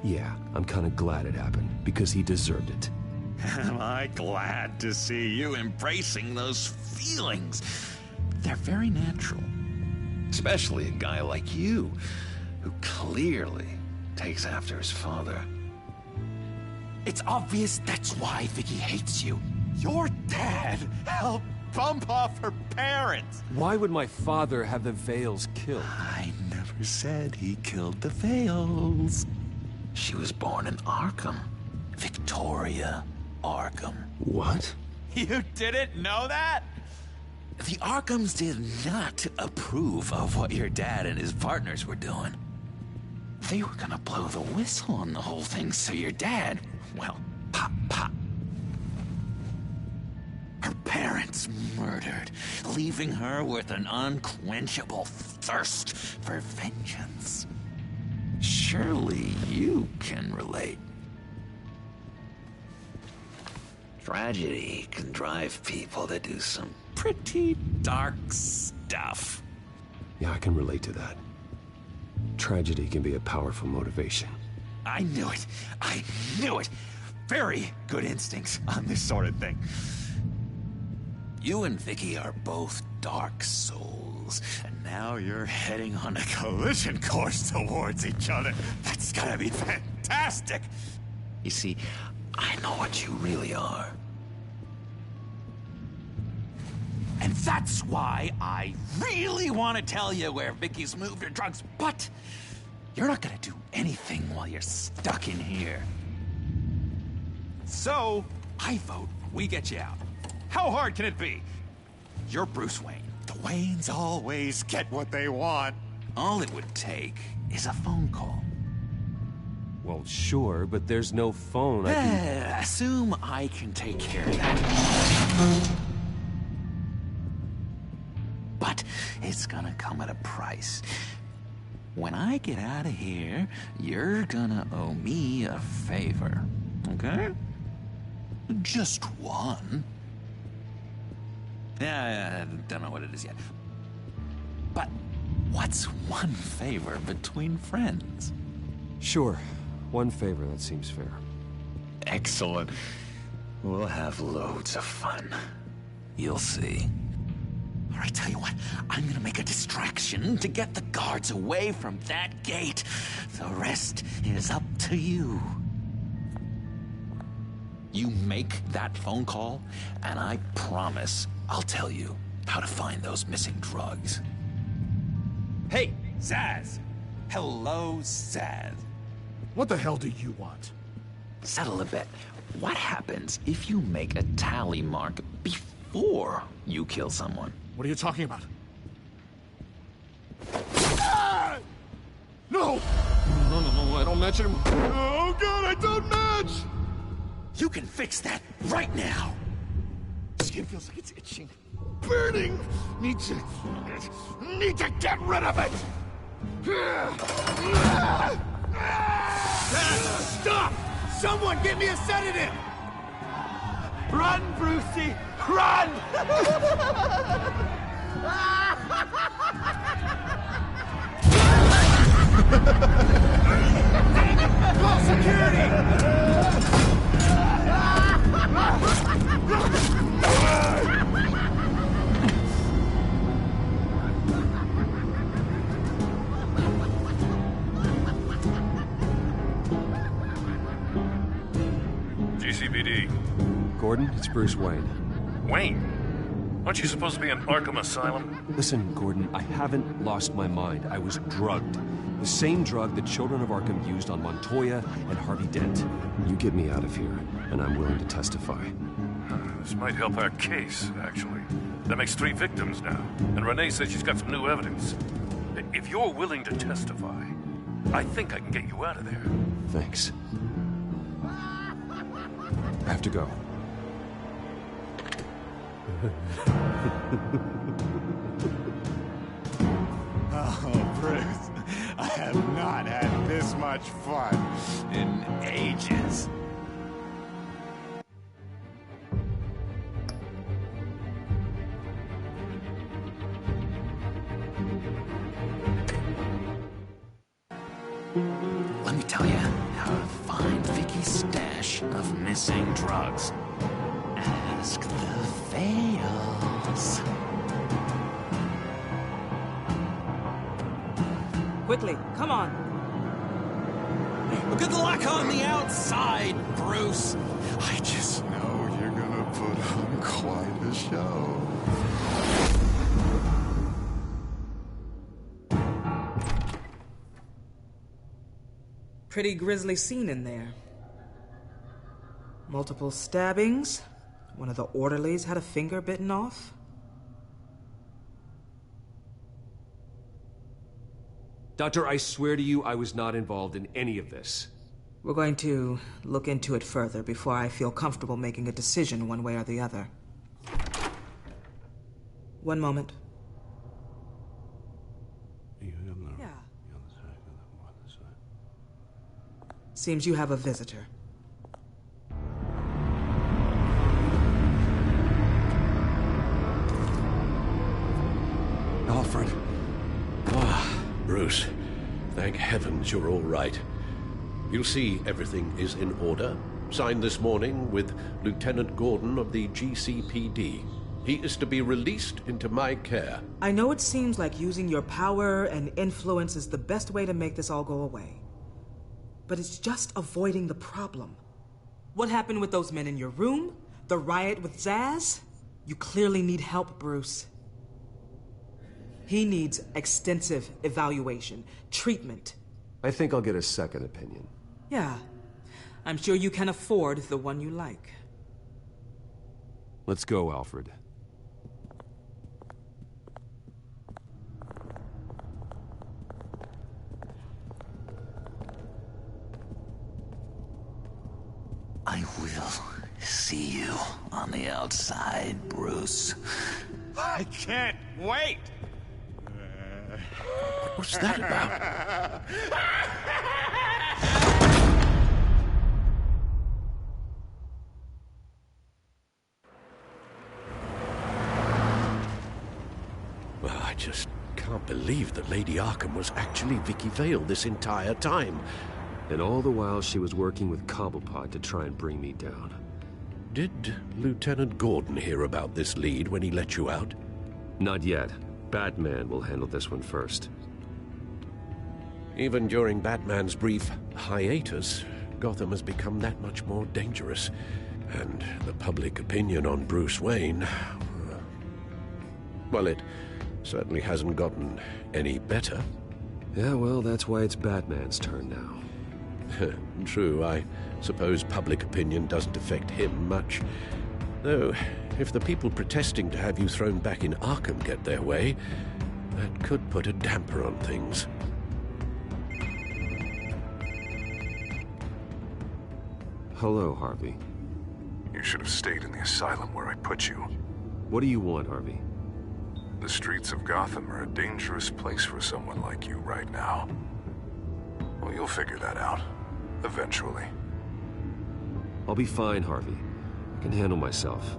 yeah, I'm kind of glad it happened, because he deserved it. Am I glad to see you embracing those feelings? They're very natural. Especially a guy like you, who clearly takes after his father. It's obvious that's why Vicky hates you. Your dad helped bump off her parents. Why would my father have the Vales killed? I never said he killed the Vales. She was born in Arkham. Victoria Arkham. What? You didn't know that? The Arkhams did not approve of what your dad and his partners were doing. They were gonna blow the whistle on the whole thing, so your dad, well, pop, pop. Her parents murdered, leaving her with an unquenchable thirst for vengeance. Surely you can relate. Tragedy can drive people to do some pretty dark stuff. Yeah, I can relate to that. Tragedy can be a powerful motivation. I knew it. I knew it. Very good instincts on this sort of thing. You and Vicky are both dark souls, and now you're heading on a collision course towards each other. That's gonna be fantastic! You see, I know what you really are. And that's why I really want to tell you where Vicky's moved her drugs, but you're not gonna do anything while you're stuck in here. So, I vote we get you out. How hard can it be? You're Bruce Wayne. The Waynes always get what they want. All it would take is a phone call. Well, sure, but there's no phone. I can... Assume I can take care of that. But it's gonna come at a price. When I get out of here, you're gonna owe me a favor, okay? Just one. Yeah, I don't know what it is yet. But what's one favor between friends? Sure. One favor, that seems fair. Excellent. We'll have loads of fun. You'll see. All right, tell you what, I'm gonna make a distraction to get the guards away from that gate. The rest is up to you. You make that phone call, and I promise I'll tell you how to find those missing drugs. Hey, Zaz! Hello, Zaz. What the hell do you want? Settle a bet. What happens if you make a tally mark before you kill someone? What are you talking about? Ah! No! No, I don't match anymore. Oh, God, I don't match! You can fix that right now! Skin feels like it's itching. Burning! Need to get rid of it! Stop! Someone get me a sedative! Run, Brucey! Run! Call security! GCPD. Gordon, it's Bruce Wayne. Wayne? Aren't you supposed to be in Arkham Asylum? Listen, Gordon, I haven't lost my mind. I was drugged. The same drug the children of Arkham used on Montoya and Harvey Dent. You get me out of here, and I'm willing to testify. This might help our case, actually. That makes 3 victims now, and Renee says she's got some new evidence. If you're willing to testify, I think I can get you out of there. Thanks. I have to go. Oh, Bruce, I have not had this much fun in ages. Let me tell you how to find Vicky's stash of missing drugs. Ask the Fails. Quickly, come on. Good luck on the outside, Bruce. I just know you're gonna put on quite a show. Pretty grisly scene in there. Multiple stabbings. One of the orderlies had a finger bitten off. Doctor, I swear to you I was not involved in any of this. We're going to look into it further before I feel comfortable making a decision one way or the other. One moment. Yeah. Seems you have a visitor. Alfred. Ah, Bruce. Thank heavens you're all right. You'll see everything is in order. Signed this morning with Lieutenant Gordon of the GCPD. He is to be released into my care. I know it seems like using your power and influence is the best way to make this all go away. But it's just avoiding the problem. What happened with those men in your room? The riot with Zaz? You clearly need help, Bruce. He needs extensive evaluation, treatment. I think I'll get a second opinion. Yeah, I'm sure you can afford the one you like. Let's go, Alfred. I will see you on the outside, Bruce. I can't wait! What's that about? just can't believe that Lady Arkham was actually Vicky Vale this entire time. And all the while she was working with Cobblepot to try and bring me down. Did Lieutenant Gordon hear about this lead when he let you out? Not yet. Batman will handle this one first. Even during Batman's brief hiatus, Gotham has become that much more dangerous. And the public opinion on Bruce Wayne... well, it certainly hasn't gotten any better. Yeah, well, that's why it's Batman's turn now. True, I suppose public opinion doesn't affect him much. Though, if the people protesting to have you thrown back in Arkham get their way, that could put a damper on things. Hello, Harvey. You should have stayed in the asylum where I put you. What do you want, Harvey? The streets of Gotham are a dangerous place for someone like you right now. Well, you'll figure that out. Eventually. I'll be fine, Harvey. I can handle myself.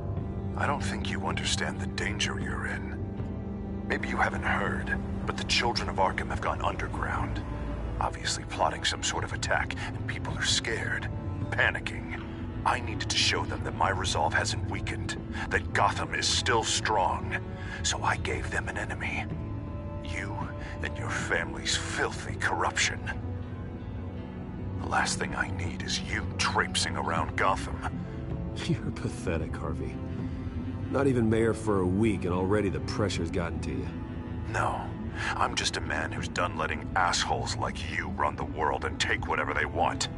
I don't think you understand the danger you're in. Maybe you haven't heard, but the children of Arkham have gone underground. Obviously plotting some sort of attack, and people are scared, panicking. I needed to show them that my resolve hasn't weakened, that Gotham is still strong. So I gave them an enemy. You and your family's filthy corruption. The last thing I need is you traipsing around Gotham. You're pathetic, Harvey. Not even mayor for a week and already the pressure's gotten to you. No, I'm just a man who's done letting assholes like you run the world and take whatever they want.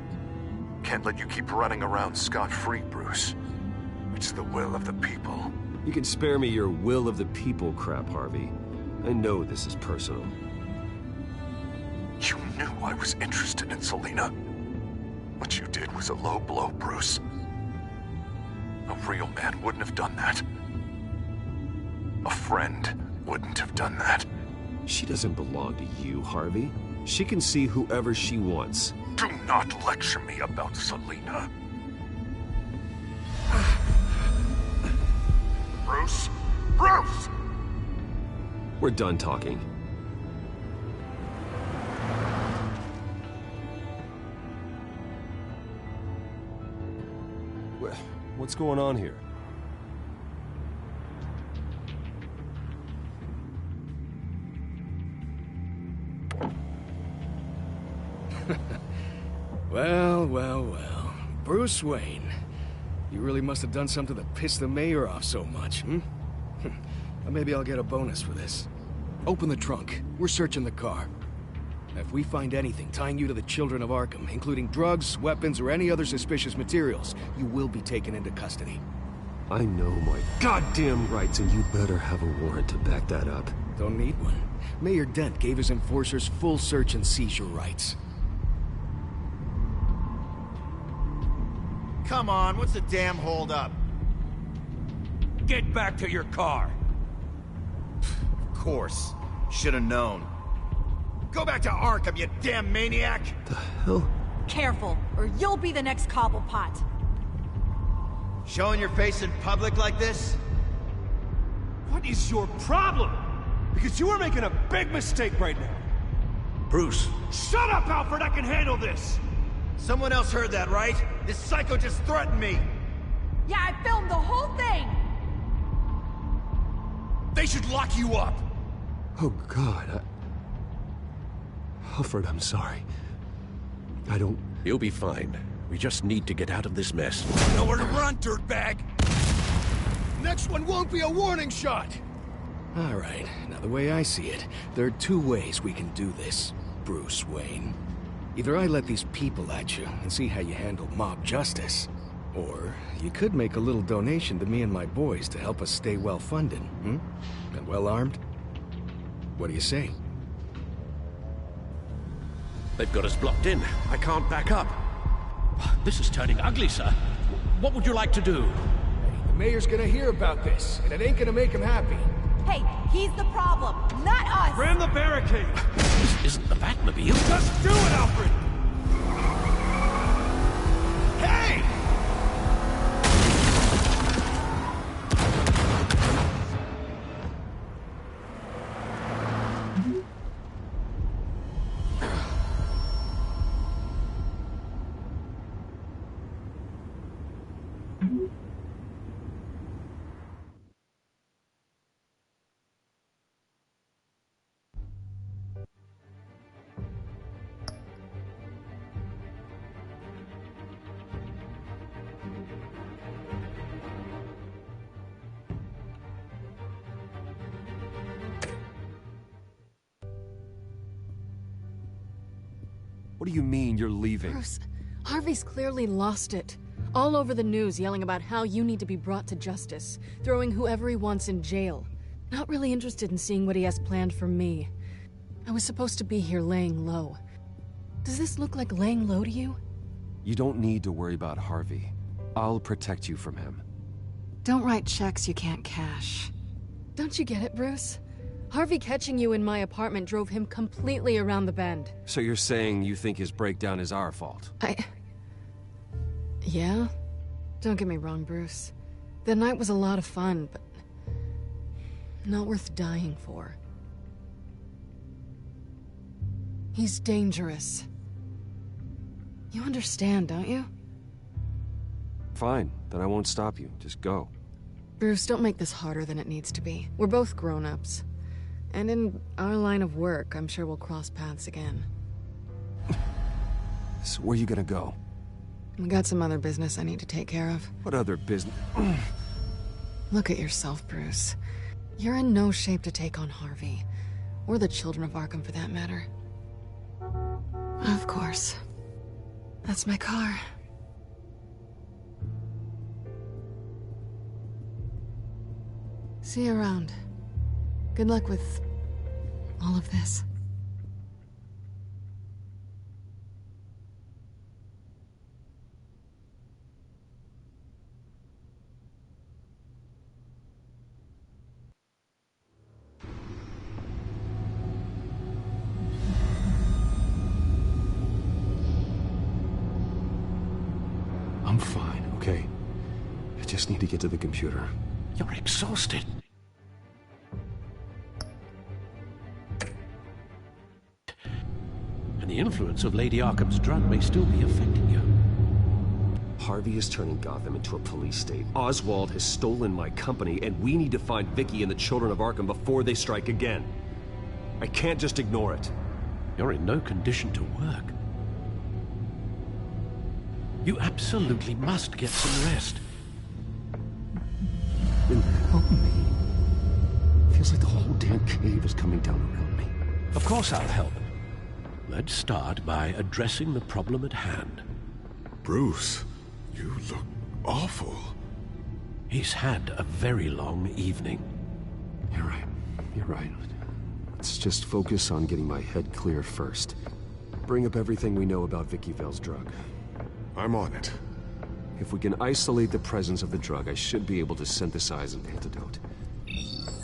Can't let you keep running around scot-free, Bruce. It's the will of the people. You can spare me your will of the people crap, Harvey. I know this is personal. You knew I was interested in Selina. What you did was a low blow, Bruce. A real man wouldn't have done that. A friend wouldn't have done that. She doesn't belong to you, Harvey. She can see whoever she wants. Do not lecture me about Selina. Bruce? Bruce! We're done talking. What's going on here? Well. Bruce Wayne. You really must have done something to piss the mayor off so much, hmm? Maybe I'll get a bonus for this. Open the trunk. We're searching the car. If we find anything tying you to the children of Arkham, including drugs, weapons, or any other suspicious materials, you will be taken into custody. I know my goddamn rights, and you better have a warrant to back that up. Don't need one. Mayor Dent gave his enforcers full search and seizure rights. Come on, what's the damn holdup? Get back to your car. Of course. Should have known. Go back to Arkham, you damn maniac! The hell? Careful, or you'll be the next Cobblepot. Showing your face in public like this? What is your problem? Because you are making a big mistake right now. Bruce. Shut up, Alfred! I can handle this! Someone else heard that, right? This psycho just threatened me! Yeah, I filmed the whole thing! They should lock you up! Oh, God, Alfred, I'm sorry. I don't... You'll be fine. We just need to get out of this mess. Nowhere to run, dirtbag! Next one won't be a warning shot! All right, now the way I see it, there are two ways we can do this, Bruce Wayne. Either I let these people at you and see how you handle mob justice, or you could make a little donation to me and my boys to help us stay well-funded, and well-armed. What do you say? They've got us blocked in. I can't back up. This is turning ugly, sir. What would you like to do? The mayor's gonna hear about this, and it ain't gonna make him happy. Hey, he's the problem, not us! Ram the barricade! This isn't the Batmobile. Just do it, Alfred! Hey! What do you mean, you're leaving? Bruce, Harvey's clearly lost it. All over the news yelling about how you need to be brought to justice, throwing whoever he wants in jail. Not really interested in seeing what he has planned for me. I was supposed to be here laying low. Does this look like laying low to you? You don't need to worry about Harvey. I'll protect you from him. Don't write checks you can't cash. Don't you get it, Bruce? Harvey catching you in my apartment drove him completely around the bend. So you're saying you think his breakdown is our fault? Yeah? Don't get me wrong, Bruce. The night was a lot of fun, but not worth dying for. He's dangerous. You understand, don't you? Fine, then I won't stop you. Just go. Bruce, don't make this harder than it needs to be. We're both grown-ups. And in our line of work, I'm sure we'll cross paths again. So where are you gonna go? We got some other business I need to take care of. What other business? Look at yourself, Bruce. You're in no shape to take on Harvey. Or the children of Arkham, for that matter. Of course. That's my car. See you around. Good luck with all of this. I'm fine, okay? I just need to get to the computer. You're exhausted. And the influence of Lady Arkham's drug may still be affecting you. Harvey is turning Gotham into a police state. Oswald has stolen my company, and we need to find Vicky and the children of Arkham before they strike again. I can't just ignore it. You're in no condition to work. You absolutely must get some rest. Then help me. Feels like the whole damn cave is coming down around me. Of course I'll help. Let's start by addressing the problem at hand. Bruce, you look awful. He's had a very long evening. You're right. You're right. Let's just focus on getting my head clear first. Bring up everything we know about Vicky Vale's drug. I'm on it. If we can isolate the presence of the drug, I should be able to synthesize an antidote.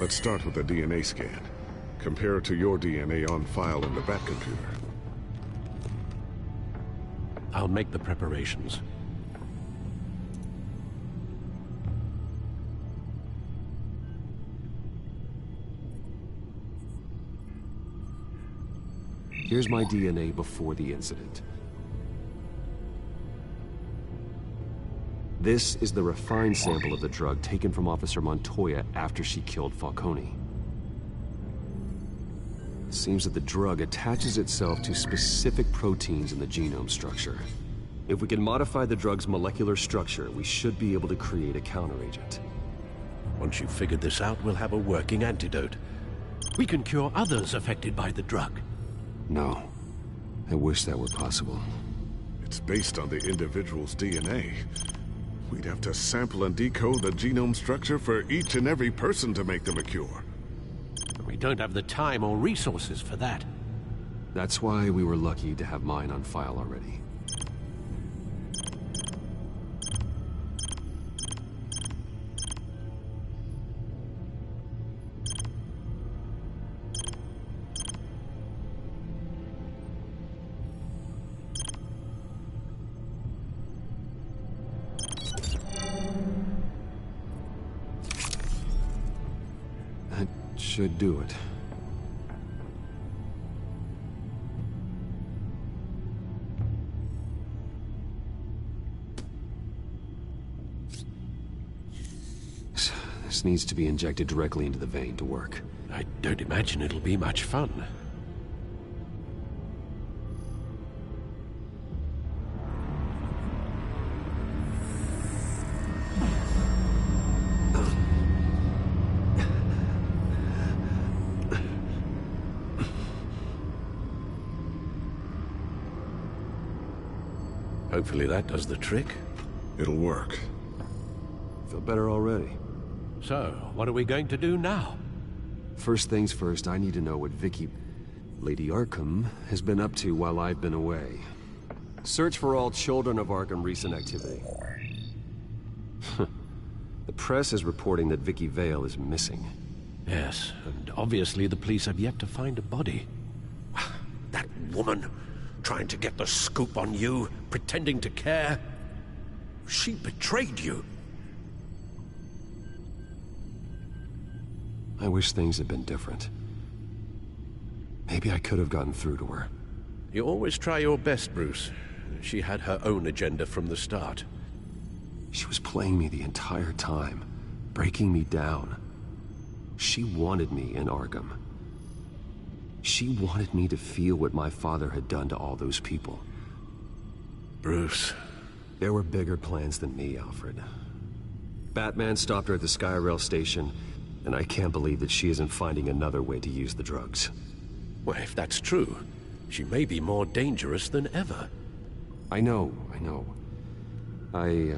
Let's start with a DNA scan. Compare it to your DNA on file in the Batcomputer. I'll make the preparations. Here's my DNA before the incident. This is the refined sample of the drug taken from Officer Montoya after she killed Falcone. It seems that the drug attaches itself to specific proteins in the genome structure. If we can modify the drug's molecular structure, we should be able to create a counteragent. Once you've figured this out, we'll have a working antidote. We can cure others affected by the drug. No. I wish that were possible. It's based on the individual's DNA. We'd have to sample and decode the genome structure for each and every person to make them a cure. We don't have the time or resources for that. That's why we were lucky to have mine on file already. Should do it. This needs to be injected directly into the vein to work. I don't imagine it'll be much fun. Hopefully that does the trick. It'll work. Feel better already. So, what are we going to do now? First things first, I need to know what Lady Arkham, has been up to while I've been away. Search for all children of Arkham recent activity. The press is reporting that Vicky Vale is missing. Yes, and obviously the police have yet to find a body. That woman, trying to get the scoop on you, pretending to care. She betrayed you. I wish things had been different. Maybe I could have gotten through to her. You always try your best, Bruce. She had her own agenda from the start. She was playing me the entire time, breaking me down. She wanted me in Arkham. She wanted me to feel what my father had done to all those people. Bruce. There were bigger plans than me, Alfred. Batman stopped her at the Skyrail station, and I can't believe that she isn't finding another way to use the drugs. Well, if that's true, she may be more dangerous than ever. I know. I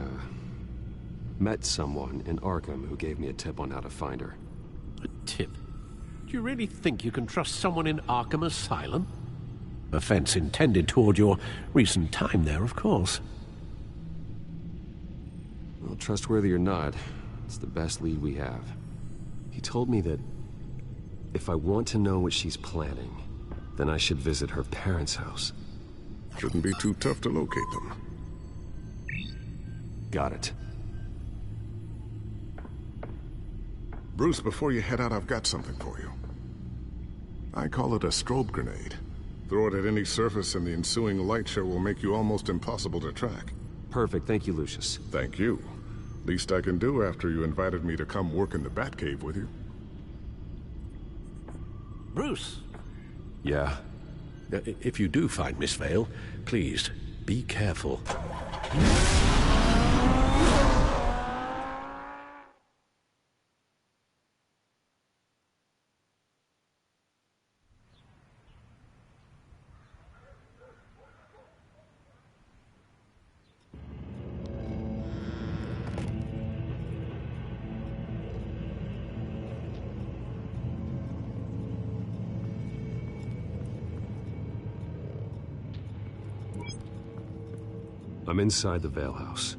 met someone in Arkham who gave me a tip on how to find her. A tip? Do you really think you can trust someone in Arkham Asylum? Offense intended toward your recent time there, of course. Well, trustworthy or not, it's the best lead we have. He told me that if I want to know what she's planning, then I should visit her parents' house. Shouldn't be too tough to locate them. Got it. Bruce, before you head out, I've got something for you. I call it a strobe grenade. Throw it at any surface and the ensuing light show will make you almost impossible to track. Perfect. Thank you, Lucius. Thank you. Least I can do after you invited me to come work in the Batcave with you. Bruce! Yeah? If you do find Miss Vale, please, be careful. I'm inside the Vale House.